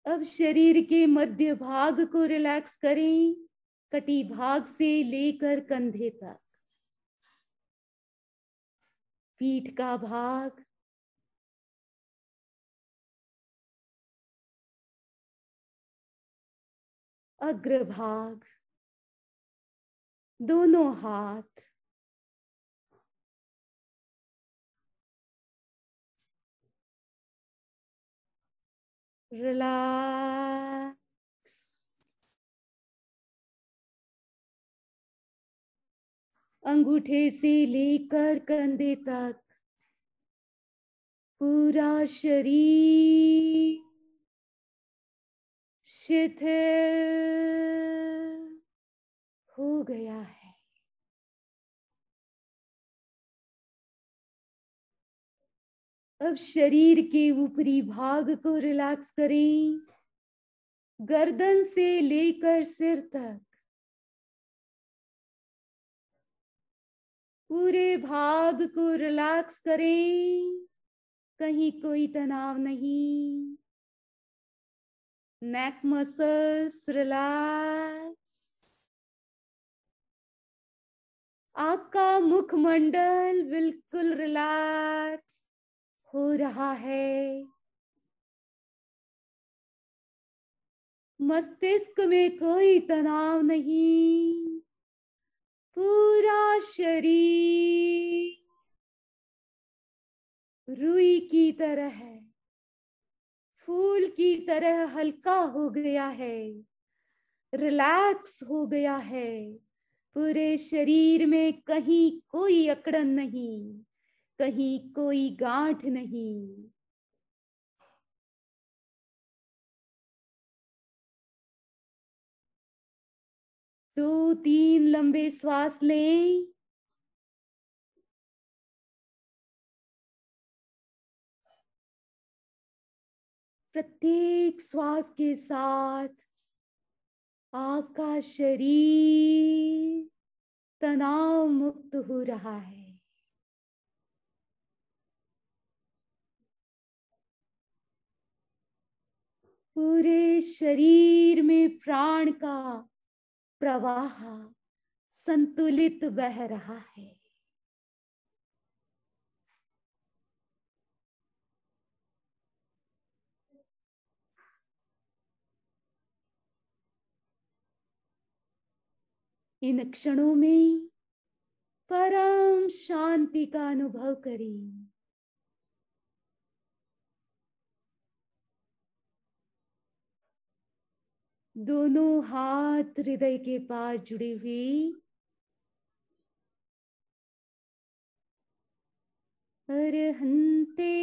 अब शरीर के मध्य भाग को रिलैक्स करें, कटी भाग से लेकर कंधे तक। पीठ का भाग, अग्रभाग, दोनों हाथ, रिलैक्स। अंगूठे से लेकर कंधे तक पूरा शरीर शिथिल हो गया है। अब शरीर के ऊपरी भाग को रिलैक्स करें, गर्दन से लेकर सिर तक पूरे भाग को रिलैक्स करें, कहीं कोई तनाव नहीं। नेक मसल्स रिलैक्स। आपका मुखमंडल बिल्कुल रिलैक्स हो रहा है। मस्तिष्क में कोई तनाव नहीं। पूरा शरीर रुई की तरह है, फूल की तरह हल्का हो गया है, रिलैक्स हो गया है। पूरे शरीर में कहीं कोई अकड़न नहीं, कहीं कोई गांठ नहीं। दो तीन लंबे श्वास लें। प्रत्येक श्वास के साथ आपका शरीर तनाव मुक्त हो रहा है। पूरे शरीर में प्राण का प्रवाह संतुलित बह रहा है। इन क्षणों में परम शांति का अनुभव करें। दोनों हाथ हृदय के पास जुड़े हुए। अर्हन्ते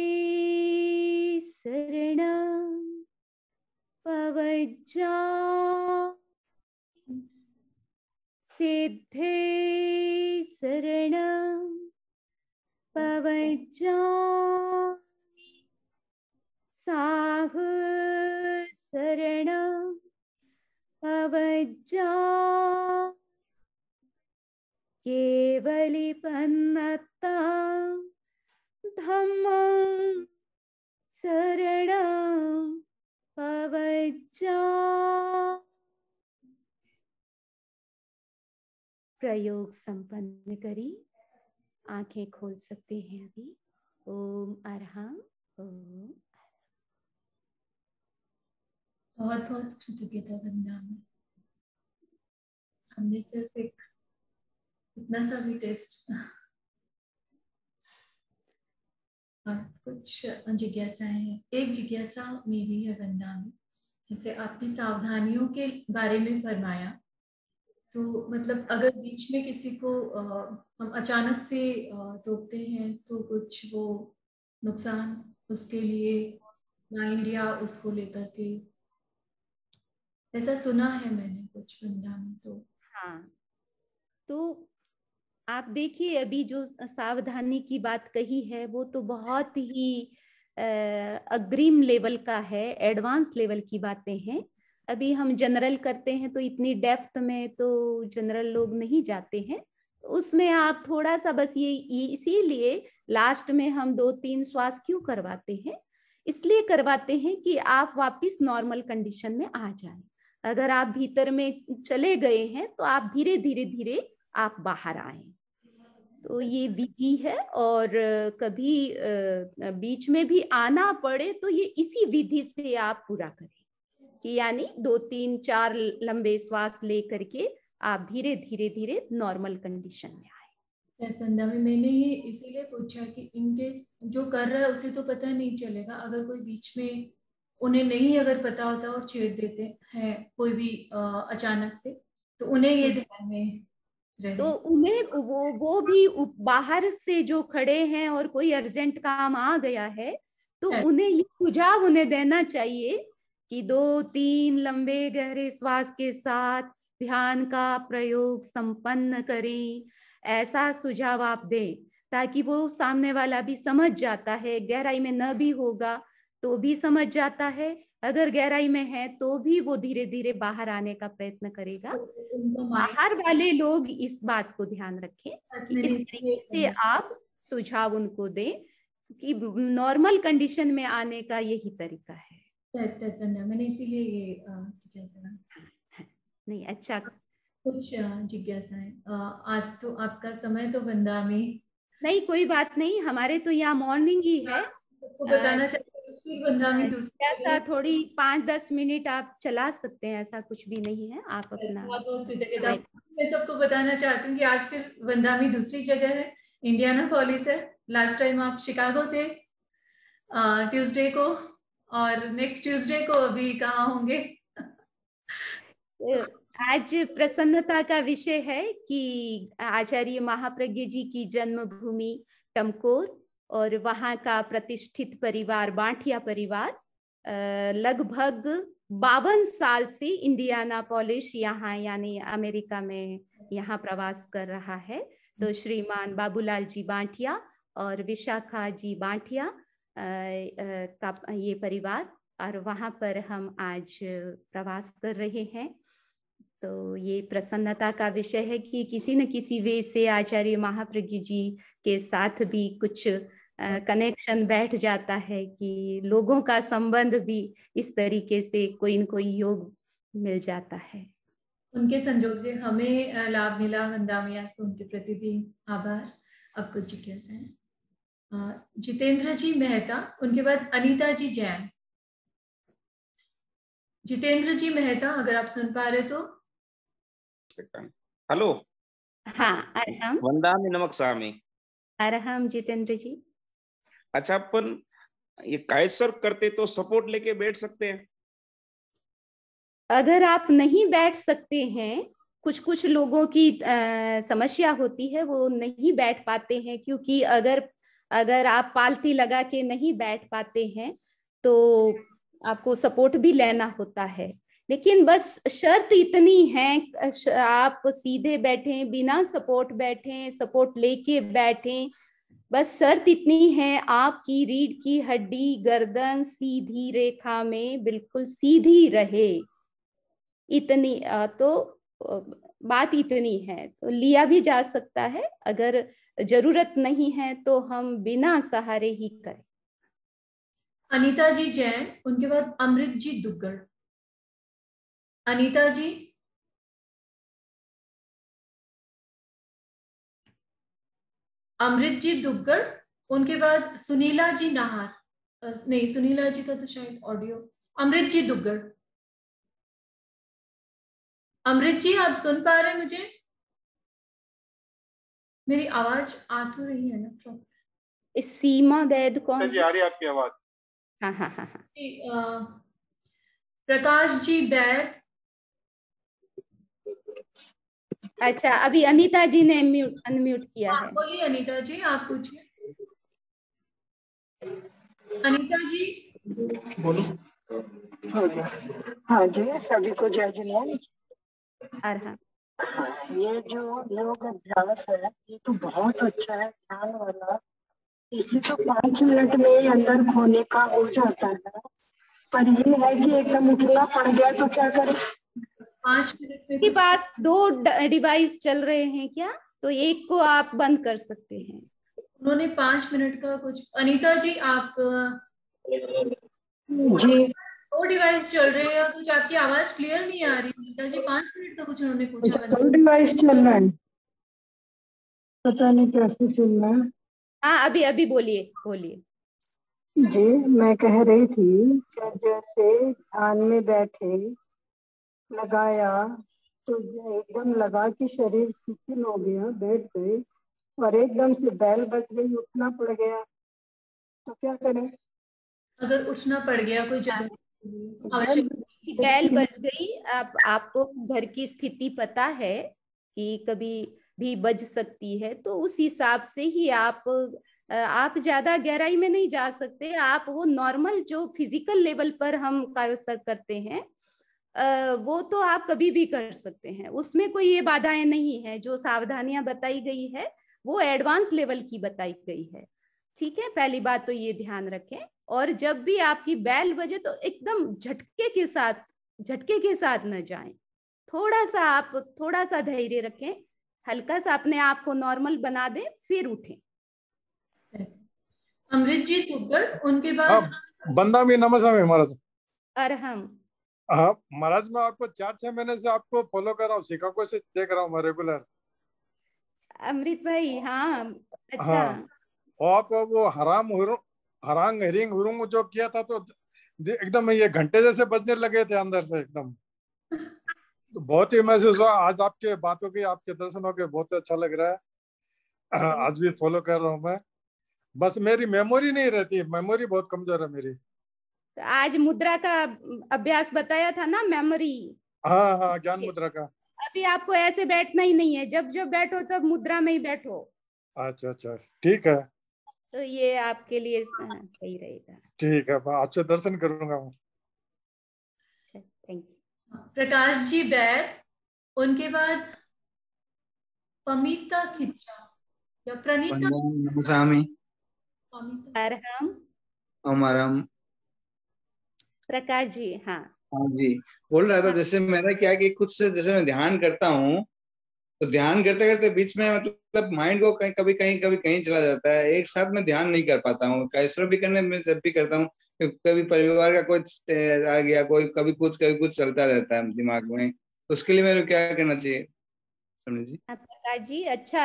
शरणं पवज्जा सिद्धे शरणं पवज्जा साहु शरणं पवज्जा केवलिपन्नता धम्मं शरणं पवज्जा। प्रयोग संपन्न करी। आंखें खोल सकते हैं अभी। ओम अरहं ओम। बहुत बहुत कृतज्ञता वंदना। हमने सिर्फ एक इतना सा भी टेस्ट। हाँ, कुछ कुछ जिज्ञासाएं हैं। एक जिज्ञासा मेरी है वंदा में, जैसे आपने सावधानियों के बारे में फरमाया, तो मतलब अगर बीच में किसी को हम अचानक से रोकते हैं तो कुछ वो नुकसान उसके लिए माइंड या उसको लेकर के, ऐसा सुना है मैंने कुछ वंदा में। तो हाँ, तो आप देखिए, अभी जो सावधानी की बात कही है वो तो बहुत ही अग्रिम लेवल का है, एडवांस लेवल की बातें हैं। अभी हम जनरल करते हैं तो इतनी डेप्थ में तो जनरल लोग नहीं जाते हैं, उसमें आप थोड़ा सा बस ये इसीलिए लास्ट में हम 2-3 श्वास क्यों करवाते हैं, इसलिए करवाते हैं कि आप वापस नॉर्मल कंडीशन में आ जाएं। अगर आप भीतर में चले गए हैं तो आप धीरे धीरे धीरे आप बाहर आए। तो ये विधि है, और कभी बीच में भी आना पड़े तो ये इसी विधि से आप पूरा करें, कि यानी 2-3-4 लंबे श्वास ले करके आप धीरे धीरे धीरे नॉर्मल कंडीशन में आए। वंदा में मैंने ये इसीलिए पूछा कि इनकेस जो कर रहा है उसे तो पता नहीं चलेगा, अगर कोई बीच में उन्हें नहीं अगर पता होता और छेड़ देते हैं कोई भी अचानक से, तो उन्हें ये ध्यान में रहे। तो उन्हें वो भी बाहर से जो खड़े हैं और कोई अर्जेंट काम आ गया है तो उन्हें ये सुझाव उन्हें देना चाहिए कि 2-3 लंबे गहरे श्वास के साथ ध्यान का प्रयोग संपन्न करें, ऐसा सुझाव आप दें, ताकि वो सामने वाला भी समझ जाता है। गहराई में न भी होगा तो भी समझ जाता है, अगर गहराई में है तो भी वो धीरे धीरे बाहर आने का प्रयत्न करेगा। उनका बाहर वाले लोग इस बात को ध्यान रखें कि इस माइंड तरीके से आप सुझाव उनको दें कि नॉर्मल कंडीशन में आने का यही तरीका है। मैंने इसीलिए ये जिज्ञासा। नहीं, अच्छा। कुछ जिज्ञासाएं। आज तो आपका समय तो वंदा में नहीं, कोई बात नहीं, हमारे तो यहाँ मॉर्निंग ही है। आपको बताना चाहती हूँ फिर वंदा में दूसरी ऐसा थोड़ी 5-10 मिनट आप चला सकते हैं, ऐसा कुछ भी नहीं है, आप अपना बहुत बहुत कृतज्ञता। मैं सबको बताना चाहती हूँ कि आज फिर वंदा में दूसरी जगह है, इंडियानापोलिस है। लास्ट टाइम आप शिकागो थे ट्यूसडे को, और नेक्स्ट ट्यूसडे को अभी कहाँ होंगे? आज प्रसन्नता का विषय है कि आचार्य महाप्रज्ञ जी की जन्मभूमि टमकोर और वहाँ का प्रतिष्ठित परिवार बांटिया परिवार लगभग 52 साल से इंडियानापोलिस यहाँ यानी अमेरिका में यहाँ प्रवास कर रहा है। तो श्रीमान बाबूलाल जी बांटिया और विशाखा जी बांटिया का ये परिवार, और वहाँ पर हम आज प्रवास कर रहे हैं। तो ये प्रसन्नता का विषय है कि किसी न किसी वे से आचार्य महाप्रज्ञ जी के साथ भी कुछ कनेक्शन बैठ जाता है, कि लोगों का संबंध भी इस तरीके से कोई न कोई योग मिल जाता है। उनके संजोग से हमें लाभ मिला वंदा में, आज तो उनके प्रति भी आभार। अब कुछ जिज्ञासा है। जितेंद्र जी मेहता, उनके बाद अनीता जी जैन। जितेंद्र जी मेहता, अगर आप सुन पा रहे तो। हेलो। हाँ, अरहम। वंदामि नमक स्वामी। अरहम जितेंद्र जी। अच्छा, अपन ये काइटसर्फ करते तो सपोर्ट लेके बैठ सकते हैं? अगर आप नहीं बैठ सकते हैं, कुछ कुछ लोगों की समस्या होती है, वो नहीं बैठ पाते हैं, क्योंकि अगर आप पालती लगा के नहीं बैठ पाते हैं तो आपको सपोर्ट भी लेना होता है। लेकिन बस शर्त इतनी है, आप सीधे बैठें, बिना सपोर्ट बैठें, सपोर्ट लेके बैठें, बस शर्त इतनी है आपकी रीढ़ की हड्डी गर्दन सीधी रेखा में बिल्कुल सीधी रहे। इतनी तो बात इतनी है, तो लिया भी जा सकता है। अगर जरूरत नहीं है तो हम बिना सहारे ही करें। अनीता जी जैन, उनके बाद अमृत जी दुग्गड़। अनीता जी। अमृत जी दुग्गड़, उनके बाद सुनीला जी नाहर। नहीं, सुनीला जी का तो शायद ऑडियो। अमृत जी दुग्गड़। अमृत जी, आप सुन पा रहे हैं मुझे? मेरी आवाज आ तो रही है ना? सीमा वैद कौन जी है? आ रही है आपकी आवाज? हाँ हाँ हाँ हाँ। प्रकाश जी वैद। अच्छा, अभी अनीता जी ने अनम्यूट किया है। बोलिए अनीता जी, आप पूछिए। अनीता जी बोलो। हाँ जी, सभी को जय जिनेन्द्र। हाँ, ये जो योग अभ्यास है ये तो बहुत अच्छा है, ध्यान वाला। इसे तो 5 मिनट में ही अंदर खोने का हो जाता है, पर ये है कि एकदम उठना पड़ गया तो क्या करें? 5 मिनट में आपके पास 2 डिवाइस चल रहे हैं क्या? तो एक को आप बंद कर सकते हैं। उन्होंने 5 मिनट का कुछ। अनीता जी आप जी 2 डिवाइस चल रहे हैं और कुछ आपकी आवाज क्लियर नहीं आ रही। अनीता जी 5 मिनट का कुछ उन्होंने पूछा। अच्छा, 2 डिवाइस चल रहा है, पता नहीं कैसे चल रहा है। हाँ, अभी अभी बोलिए बोलिए। जी मैं कह रही थी कि जैसे ध्यान में बैठे, लगाया तो एकदम लगा कि शरीर शिथिल हो गया, बैठ गए और एकदम से बैल बज गई, उठना पड़ गया, तो क्या करें? अगर उठना पड़ गया कोई जगह बैल आवश्यक। बैल बज गई। आपको घर की स्थिति पता है कि कभी भी बज सकती है, तो उस हिसाब से ही आप ज्यादा गहराई में नहीं जा सकते। आप वो नॉर्मल जो फिजिकल लेवल पर हम कायोसर करते हैं, वो तो आप कभी भी कर सकते हैं, उसमें कोई ये बाधाएं नहीं है। जो सावधानियां बताई गई है वो एडवांस लेवल की बताई गई है। ठीक है, पहली बात तो ये ध्यान रखें। और जब भी आपकी बैल बजे तो एकदम झटके के साथ न जाएं। थोड़ा सा धैर्य रखें, हल्का सा अपने आप को नॉर्मल बना दें, फिर उठें। अमृत जी तुगड़, उनके हाँ, बाद बंदा भी नमस्कार है महाराज। अरहम। हाँ महाराज, मैं आपको 4-6 महीने से आपको फॉलो कर रहा हूँ, शिकागो से देख रहा हूँ मैं रेगुलर। अमृत भाई, हाँ अच्छा। हाँ, और आप वो हरांग हिरिंग हुरुंग जो किया था तो एकदम ये घंटे जैसे बजने लगे थे अंदर से एकदम। तो बहुत ही महसूस हुआ आज आपके बातों की, आपके दर्शनों के, बहुत अच्छा लग रहा है। आज भी फॉलो कर रहा हूँ मैं। बस मेरी मेमोरी नहीं रहती, मेमोरी बहुत कमजोर है मेरी। तो आज मुद्रा का अभ्यास बताया था ना, मेमोरी। हाँ हाँ, ज्ञान मुद्रा का। अभी आपको ऐसे बैठना ही नहीं है, जब जब बैठो तब मुद्रा में ही बैठो। अच्छा अच्छा, ठीक है। तो ये आपके लिए सही रहेगा। ठीक है, मैं आपसे दर्शन करूंगा मैं। अच्छा, थैंक यू। प्रकाश जी बैद, उनके बाद पमिता खिच्चा या प्रणीता। स्वामी पमिता अरहम। अमरम। प्रकाश जी, हाँ हाँ जी, बोल रहा था हाँ। जैसे मैंने क्या कि कुछ से जैसे मैं ध्यान करता हूँ तो ध्यान करते करते बीच में मतलब माइंड को कभी कहीं चला जाता है। एक साथ में ध्यान नहीं कर पाता हूँ। कैसरो भी करने में जब भी करता हूँ कभी परिवार का कुछ आ गया, कभी कुछ चलता रहता है दिमाग में। तो उसके लिए मेरे क्या करना चाहिए समझ जी? प्रकाश जी, अच्छा,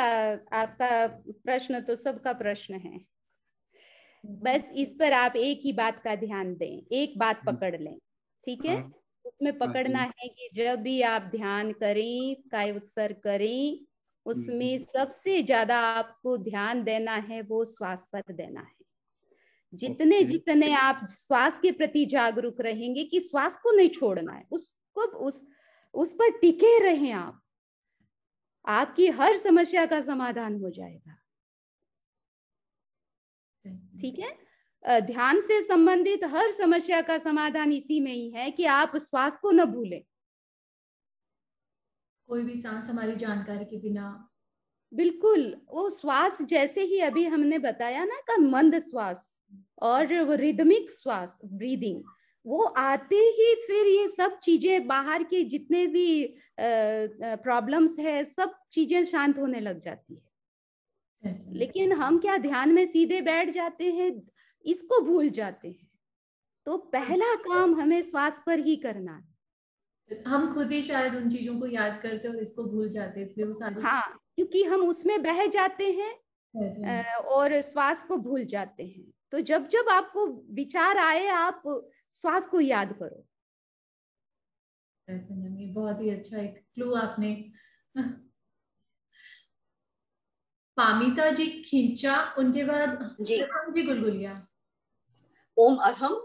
आपका प्रश्न तो सबका प्रश्न है। बस इस पर आप एक ही बात का ध्यान दें, एक बात पकड़ लें। ठीक है, हाँ उसमें हाँ पकड़ना जी। है कि जब भी आप ध्यान करें, काय उत्सर्ग करें, उसमें सबसे ज्यादा आपको ध्यान देना है वो श्वास पर देना है। जितने ओके। जितने आप श्वास के प्रति जागरूक रहेंगे कि श्वास को नहीं छोड़ना है, उसको उस पर टिके रहें आप, आपकी हर समस्या का समाधान हो जाएगा। ठीक है, ध्यान से संबंधित हर समस्या का समाधान इसी में ही है कि आप श्वास को न भूलें। कोई भी सांस हमारी जानकारी के बिना। बिल्कुल, वो श्वास जैसे ही अभी हमने बताया ना का मंद श्वास और वो रिदमिक श्वास, ब्रीदिंग, वो आते ही फिर ये सब चीजें, बाहर के जितने भी प्रॉब्लम्स है, सब चीजें शांत होने लग जाती है। लेकिन हम क्या ध्यान में सीधे बैठ जाते हैं, इसको भूल जाते हैं। तो पहला काम हमें श्वास पर ही करना है। हम खुद ही शायद उन चीजों को याद करते और इसको भूल जाते, इसलिए वो सारी हाँ, क्योंकि हम उसमें बह जाते हैं चीजें। और श्वास को भूल जाते हैं। तो जब जब आपको विचार आए, आप श्वास को याद करो। ये बहुत ही अच्छा एक क्लू आपने पामिता जी खींचा, उनके बाद जी जी गुलगुलिया। ओम अरहम।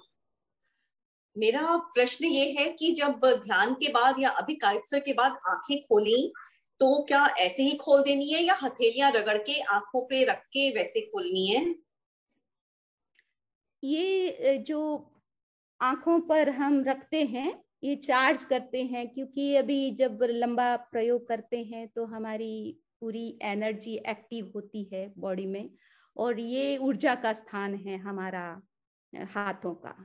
मेरा प्रश्न ये है कि जब ध्यान के बाद या अभी कायत्सर के बाद आंखें खोली तो क्या ऐसे ही खोल देनी है या हथेलियां रगड़ के आंखों पे रख के वैसे खोलनी है? ये जो आंखों पर हम रखते हैं ये चार्ज करते हैं, क्योंकि अभी जब लंबा प्रयोग करते हैं तो हमारी पूरी एनर्जी एक्टिव होती है बॉडी में, और ये ऊर्जा का स्थान है हमारा हाथों का।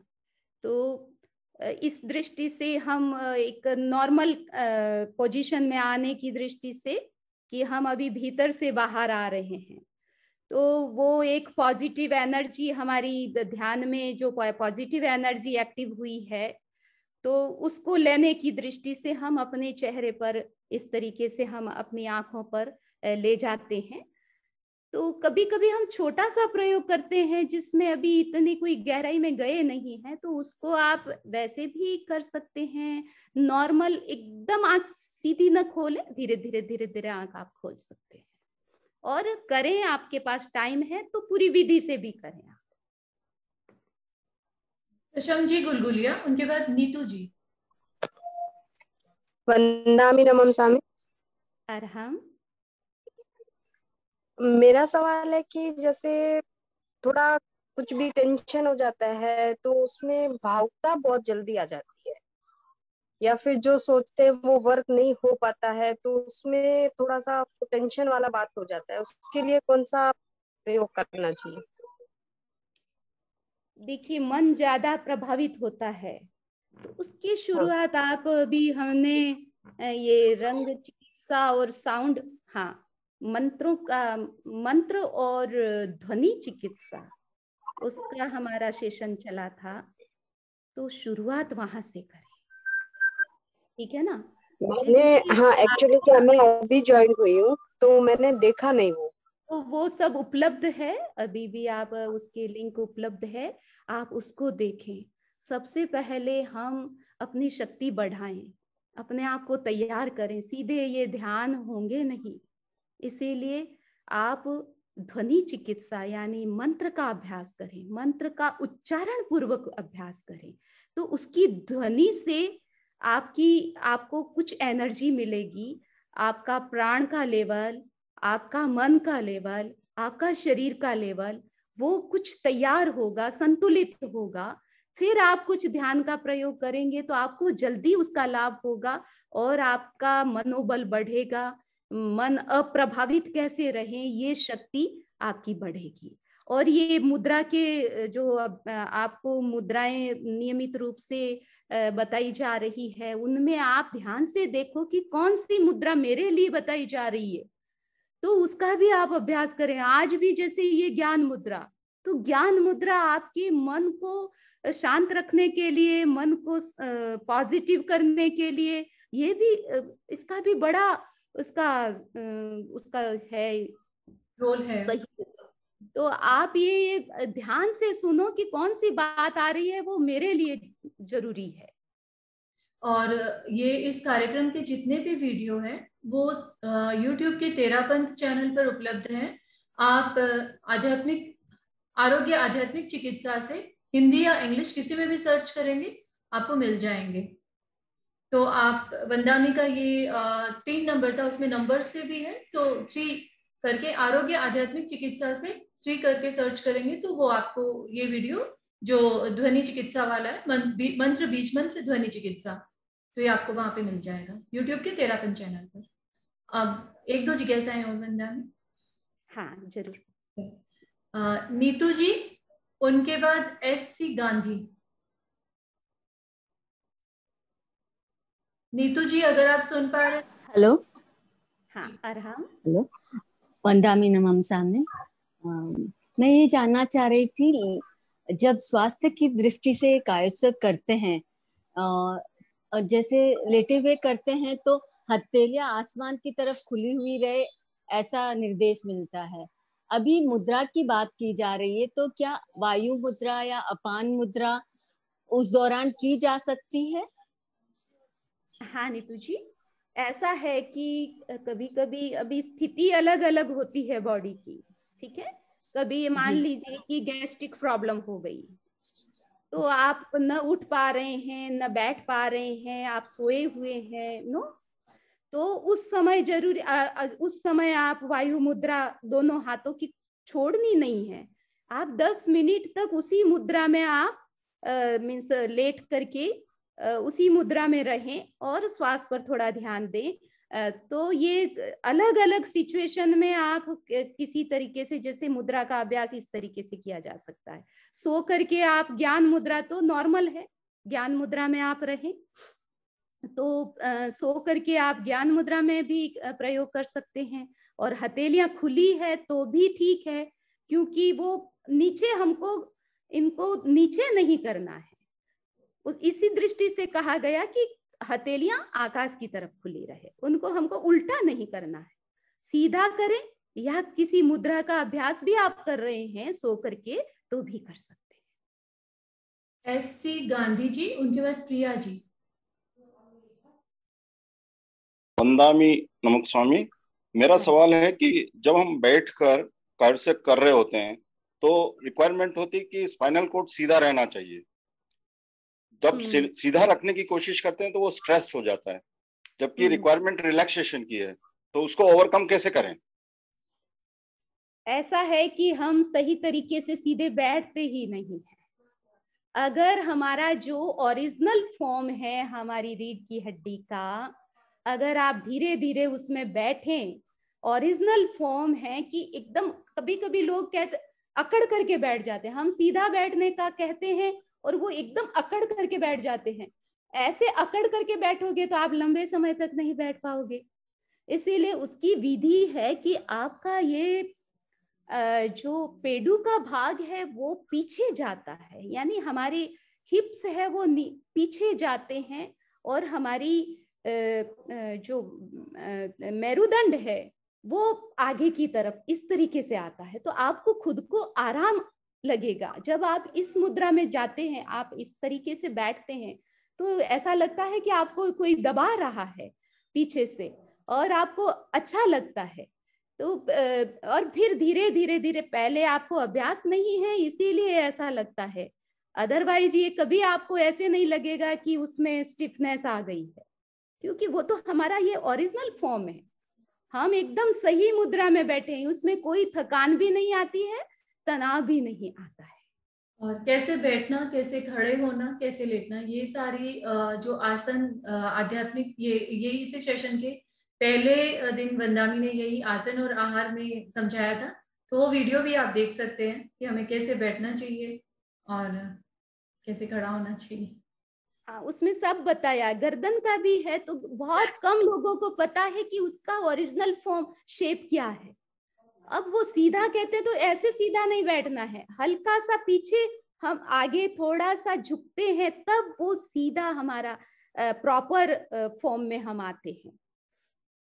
तो इस दृष्टि से हम एक नॉर्मल पोजीशन में आने की दृष्टि से कि हम अभी भीतर से बाहर आ रहे हैं, तो वो एक पॉजिटिव एनर्जी हमारी ध्यान में जो पॉजिटिव एनर्जी एक्टिव हुई है, तो उसको लेने की दृष्टि से हम अपने चेहरे पर इस तरीके से हम अपनी आंखों पर ले जाते हैं। तो कभी कभी हम छोटा सा प्रयोग करते हैं जिसमें अभी इतनी कोई गहराई में गए नहीं हैं, तो उसको आप वैसे भी कर सकते हैं। नॉर्मल एकदम आंख सीधी न खोले, धीरे धीरे धीरे धीरे आंख आप खोल सकते हैं और करें। आपके पास टाइम है तो पूरी विधि से भी करें आप। प्रशम जी गुलगुलिया, उनके बाद नीतू जी। वंदामि नमंसामि। अरहम। मेरा सवाल है कि जैसे थोड़ा कुछ भी टेंशन हो जाता है तो उसमें भावुकता बहुत जल्दी आ जाती है, या फिर जो सोचते हैं वो वर्क नहीं हो पाता है तो उसमें थोड़ा सा टेंशन वाला बात हो जाता है, उसके लिए कौन सा प्रयोग करना चाहिए? देखिए, मन ज्यादा प्रभावित होता है तो उसकी शुरुआत आप अभी हमने ये रंग चिकित्सा और साउंड, हाँ, मंत्रों का मंत्र और ध्वनि चिकित्सा, उसका हमारा सेशन चला था, तो शुरुआत वहां से करें, ठीक है ना? मैंने हाँ एक्चुअली क्या मैं अभी ज्वाइन हुई हूँ तो मैंने देखा नहीं वो सब उपलब्ध है, अभी भी आप उसके लिंक उपलब्ध है, आप उसको देखें। सबसे पहले हम अपनी शक्ति बढ़ाएं, अपने आप को तैयार करें, सीधे ये ध्यान होंगे नहीं, इसीलिए आप ध्वनि चिकित्सा यानी मंत्र का अभ्यास करें, मंत्र का उच्चारण पूर्वक अभ्यास करें, तो उसकी ध्वनि से आपको कुछ एनर्जी मिलेगी, आपका प्राण का लेवल, आपका मन का लेवल, आपका शरीर का लेवल, वो कुछ तैयार होगा, संतुलित होगा। फिर आप कुछ ध्यान का प्रयोग करेंगे तो आपको जल्दी उसका लाभ होगा और आपका मनोबल बढ़ेगा। मन अप्रभावित कैसे रहे, ये शक्ति आपकी बढ़ेगी। और ये मुद्रा के जो आपको मुद्राएं नियमित रूप से बताई जा रही है, उनमें आप ध्यान से देखो कि कौन सी मुद्रा मेरे लिए बताई जा रही है, तो उसका भी आप अभ्यास करें। आज भी जैसे ये ज्ञान मुद्रा, तो ज्ञान मुद्रा आपके मन को शांत रखने के लिए, मन को पॉजिटिव करने के लिए, ये भी इसका भी बड़ा उसका है, रोल है, सही। तो आप ये ध्यान से सुनो कि कौन सी बात आ रही है, वो मेरे लिए जरूरी है। और ये इस कार्यक्रम के जितने भी वीडियो हैं वो YouTube के तेरापंथ चैनल पर उपलब्ध हैं। आप आरोग्य आध्यात्मिक चिकित्सा से हिंदी या इंग्लिश किसी में भी सर्च करेंगे आपको मिल जाएंगे। तो आप वंदामी का ये 3 नंबर था, उसमें नंबर से भी है, तो 3 करके आरोग्य आध्यात्मिक चिकित्सा से 3 करके सर्च करेंगे तो वो आपको ये वीडियो जो ध्वनि चिकित्सा वाला है, मंत्र बीज मंत्र ध्वनि चिकित्सा, तो ये आपको वहां पे मिल जाएगा YouTube के तेरापंथ चैनल पर। अब 1-2 जिज्ञासाएं और वंदामी। हाँ जरूर। नीतू जी, उनके बाद SC गांधी। नीतू जी अगर आप सुन पा रहे। हेलो। हाँ अरहम। हेलो, वंदामि नमंसामि। मैं ये जानना चाह रही थी, जब स्वास्थ्य की दृष्टि से कायस्थ करते हैं, जैसे लेटे हुए करते हैं तो हथेलियां आसमान की तरफ खुली हुई रहे, ऐसा निर्देश मिलता है। अभी मुद्रा की बात की जा रही है, तो क्या वायु मुद्रा या अपान मुद्रा उस दौरान की जा सकती है? हाँ नीतू जी, ऐसा है कि कभी कभी अभी स्थिति अलग अलग होती है बॉडी की, ठीक है। कभी मान लीजिए कि गैस्ट्रिक प्रॉब्लम हो गई, तो आप न उठ पा रहे हैं, न बैठ पा रहे हैं, आप सोए हुए हैं, नो, तो उस समय जरूरी उस समय आप वायु मुद्रा दोनों हाथों की छोड़नी नहीं है। आप 10 मिनट तक उसी मुद्रा में आप मीन्स लेट करके उसी मुद्रा में रहें और श्वास पर थोड़ा ध्यान दें। तो ये अलग अलग सिचुएशन में आप किसी तरीके से, जैसे मुद्रा का अभ्यास इस तरीके से किया जा सकता है। सो करके आप ज्ञान मुद्रा तो नॉर्मल है, ज्ञान मुद्रा में आप रहें, तो सो करके आप ज्ञान मुद्रा में भी प्रयोग कर सकते हैं। और हथेलियां खुली है तो भी ठीक है, क्योंकि वो नीचे, हमको इनको नीचे नहीं करना है। इसी दृष्टि से कहा गया कि हथेलियां आकाश की तरफ खुली रहे, उनको हमको उल्टा नहीं करना है, सीधा करें। या किसी मुद्रा का अभ्यास भी आप कर रहे हैं सो करके तो भी कर सकते हैं। एस.सी. गांधी जी, उनके बाद प्रिया जी। वंदामी नमक स्वामी, मेरा सवाल है कि जब हम बैठकर कार्य कर रहे होते हैं तो रिक्वायरमेंट होती है कि स्पाइनल कॉर्ड सीधा रहना चाहिए। जब सीधा रखने की कोशिश करते हैं तो वो स्ट्रेस्ड हो जाता है, जबकि रिक्वायरमेंट रिलैक्सेशन की है, तो उसको ओवरकम कैसे करें? ऐसा है कि हम सही तरीके से सीधे बैठते ही नहीं है। अगर हमारा जो ओरिजिनल फॉर्म है हमारी रीढ़ की हड्डी का, अगर आप धीरे धीरे उसमें बैठें, ओरिजिनल फॉर्म है कि एकदम, कभी कभी लोग कहते अकड़ करके बैठ जाते हैं, हम सीधा बैठने का कहते हैं और वो एकदम अकड़ करके बैठ जाते हैं। ऐसे अकड़ करके बैठोगे तो आप लंबे समय तक नहीं बैठ पाओगे। इसीलिए उसकी विधि है कि आपका ये जो पेडू का भाग है वो पीछे जाता है, यानी हमारी हिप्स है वो पीछे जाते हैं, और हमारी जो मेरुदंड है वो आगे की तरफ इस तरीके से आता है। तो आपको खुद को आराम लगेगा जब आप इस मुद्रा में जाते हैं, आप इस तरीके से बैठते हैं तो ऐसा लगता है कि आपको कोई दबा रहा है पीछे से और आपको अच्छा लगता है। तो और फिर धीरे धीरे धीरे, पहले आपको अभ्यास नहीं है इसीलिए ऐसा लगता है, अदरवाइज ये कभी आपको ऐसे नहीं लगेगा कि उसमें स्टिफनेस आ गई है, क्योंकि वो तो हमारा ये ओरिजिनल फॉर्म है। हम एकदम सही मुद्रा में बैठे हैं, उसमें कोई थकान भी नहीं आती है, तनाव भी नहीं आता है। और कैसे बैठना, कैसे खड़े होना, कैसे लेटना, ये सारी जो आसन आध्यात्मिक, ये इसी सेशन के पहले दिन वंदामी ने यही आसन और आहार में समझाया था। तो वो वीडियो भी आप देख सकते हैं कि हमें कैसे बैठना चाहिए और कैसे खड़ा होना चाहिए। हाँ, उसमें सब बताया। गर्दन का भी है, तो बहुत कम लोगों को पता है कि उसका ओरिजिनल फॉर्म शेप क्या है। अब वो सीधा कहते तो ऐसे सीधा नहीं बैठना है, हल्का सा पीछे हम आगे थोड़ा सा झुकते हैं, तब वो सीधा हमारा प्रॉपर फॉर्म में हम आते हैं।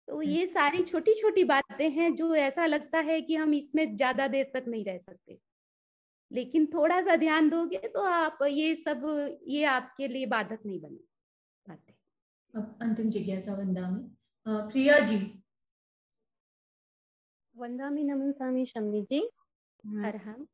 तो ये सारी छोटी छोटी बातें हैं जो ऐसा लगता है कि हम इसमें ज्यादा देर तक नहीं रह सकते, लेकिन थोड़ा सा ध्यान दोगे तो आप ये आपके लिए बाधक नहीं बने पाते। अब अंतिम जिज्ञासा वंदामी, प्रिया जी। वंदामी नमन स्वामी शम्मी जी। अरहम।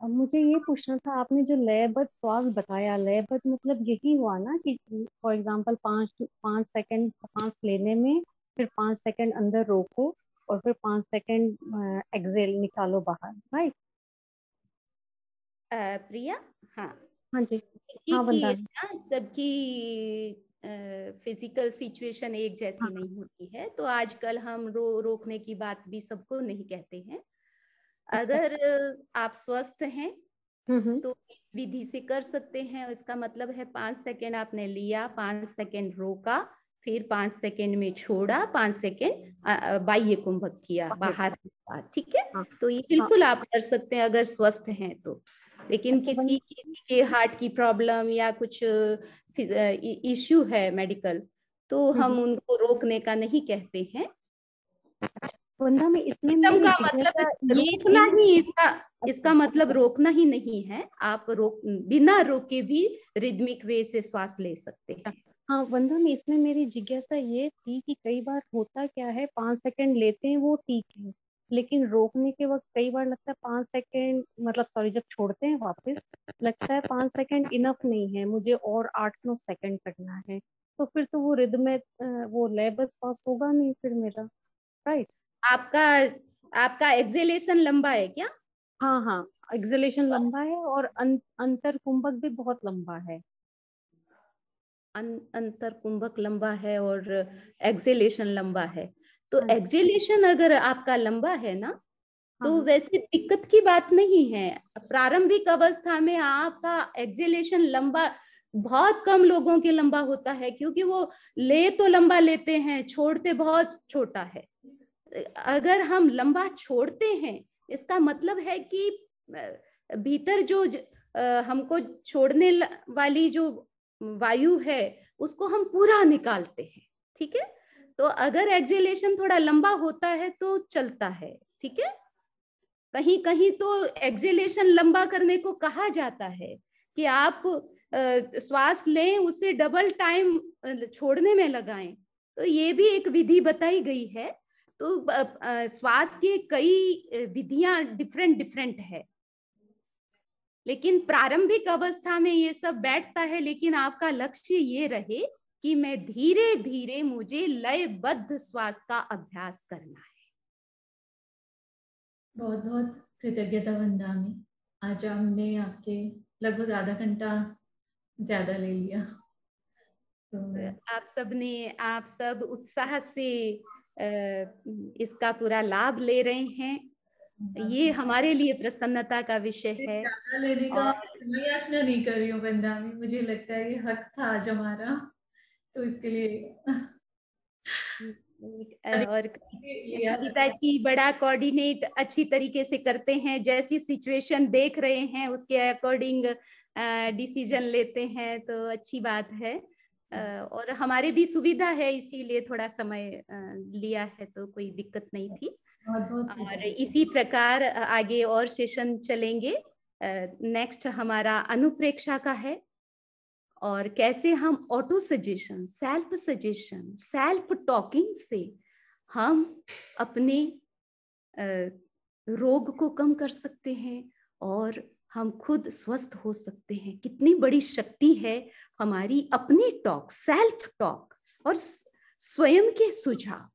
अब मुझे ये पूछना था, आपने जो लयबद्ध श्वास बताया, लयबद्ध मतलब यही हुआ ना कि फॉर एग्जांपल 5 सेकंड सांस लेने में, फिर 5 सेकंड अंदर रोको और फिर 5 सेकंड एक्सेल निकालो बाहर, राइट? प्रिया, हाँ जी, हाँ वंदामी। सबकी फिजिकल सिचुएशन एक जैसी नहीं होती है, तो आजकल हम रोकने की बात भी सबको नहीं कहते हैं। अगर आप स्वस्थ हैं तो इस विधि से कर सकते हैं। इसका मतलब है 5 सेकेंड आपने लिया, 5 सेकेंड रोका, फिर 5 सेकेंड में छोड़ा, 5 सेकेंड बाह्य कुंभक किया, बाहर, ठीक है। तो ये बिल्कुल आप कर सकते हैं अगर स्वस्थ हैं तो। लेकिन किसी के हार्ट की प्रॉब्लम या कुछ इश्यू है मेडिकल, तो हम उनको रोकने का नहीं कहते हैं। वंदा में इसमें का मतलब रोकना ही, इसका मतलब रोकना ही नहीं है। आप बिना रोके भी रिदमिक वे से श्वास ले सकते हैं। हाँ वंदना में इसमें मेरी जिज्ञासा ये थी कि कई बार होता क्या है 5 सेकंड लेते हैं वो ठीक है, लेकिन रोकने के वक्त कई बार लगता है 5 सेकंड, मतलब सॉरी, जब छोड़ते हैं वापस लगता है 5 सेकंड इनफ नहीं है, मुझे और 8-9 सेकंड करना है। तो फिर तो वो रिदम में वो लय बस पास होगा नहीं फिर मेरा, राइट? आपका आपका एक्सेलेशन लंबा है क्या? हाँ हाँ, एक्सेलेशन लंबा है और अंतर कुंभक भी बहुत लंबा है। अंतर कुंभक लंबा है और एक्सेलेशन लंबा है, तो हाँ। एक्सेलेशन अगर आपका लंबा है ना तो हाँ वैसे दिक्कत की बात नहीं है। प्रारंभिक अवस्था में आपका एक्सेलेशन लंबा बहुत कम लोगों के लंबा होता है, क्योंकि वो ले तो लंबा लेते हैं, छोड़ते बहुत छोटा है। अगर हम लंबा छोड़ते हैं इसका मतलब है कि भीतर जो हमको छोड़ने वाली जो वायु है उसको हम पूरा निकालते हैं, ठीक है। तो अगर एक्सेलेशन थोड़ा लंबा होता है तो चलता है, ठीक है। कहीं कहीं तो एक्सेलेशन लंबा करने को कहा जाता है कि आप श्वास लें उसे डबल टाइम छोड़ने में लगाएं, तो ये भी एक विधि बताई गई है। तो श्वास की कई विधियां डिफरेंट है, लेकिन प्रारंभिक अवस्था में ये सब बैठता है। लेकिन आपका लक्ष्य ये रहे कि मैं धीरे धीरे मुझे लयबद्ध श्वास का अभ्यास करना है। बहुत बहुत कृतज्ञता वंदामी, आज हमने आपके लगभग आधा घंटा ज्यादा ले लिया। तो आप सब उत्साह से इसका पूरा लाभ ले रहे हैं, ये हमारे लिए प्रसन्नता का विषय है। ज्यादा लेने का मैं याचना नहीं कर रही हूँ वंदामी, मुझे लगता है ये हक था आज हमारा, तो इसके लिए और कविता जी बड़ा कोऑर्डिनेट अच्छी तरीके से करते हैं, जैसी सिचुएशन देख रहे हैं उसके अकॉर्डिंग डिसीजन लेते हैं, तो अच्छी बात है। और हमारे भी सुविधा है इसीलिए थोड़ा समय लिया है, तो कोई दिक्कत नहीं थी। और इसी प्रकार आगे और सेशन चलेंगे। नेक्स्ट हमारा अनुप्रेक्षा का है, और कैसे हम ऑटो सजेशन, सेल्फ टॉकिंग से हम अपने रोग को कम कर सकते हैं और हम खुद स्वस्थ हो सकते हैं। कितनी बड़ी शक्ति है हमारी अपनी टॉक, सेल्फ टॉक और स्वयं के सुझाव,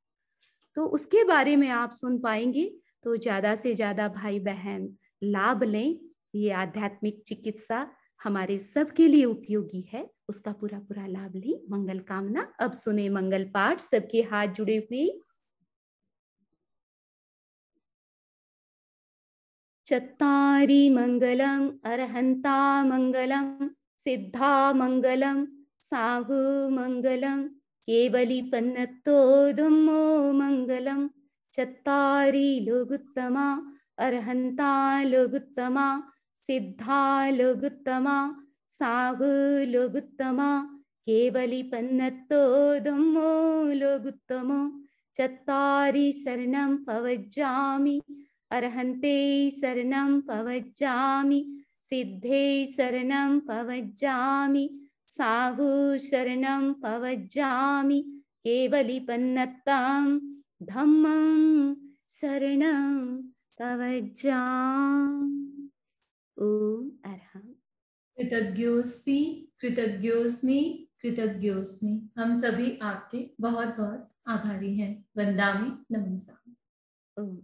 तो उसके बारे में आप सुन पाएंगे। तो ज्यादा से ज्यादा भाई बहन लाभ लें, ये आध्यात्मिक चिकित्सा हमारे सबके लिए उपयोगी है, उसका पूरा पूरा लाभ लें। मंगल कामना। अब सुने मंगल पाठ, सबके हाथ जुड़े हुए। चत्तारि मंगलम अरहंता मंगलम सिद्धा मंगलम साहु मंगलम केवली पन्नतो धम्मो मंगलम। चत्तारि लोगुत्तमा अरहंता लोगुत्तमा सिद्धा लोगुत्तमा साहु लोगुत्तमा केवली पन्नतो धम्मो लोगुत्तमो। चत्तारि शरणं पवज्जामि अरहन्ते शरणं पवज्जामि सिद्धे शरणं पवज्जामि साहु शरणं पवज्जामि केवलीपन्नतं धम्मं शरणं पवज्जामि। ओम अरहं। कृतज्ञोस्मि कृतज्ञोस्मि कृतज्ञोस्मि। हम सभी आपके बहुत बहुत आभारी हैं। वंदामि नमन। ओम।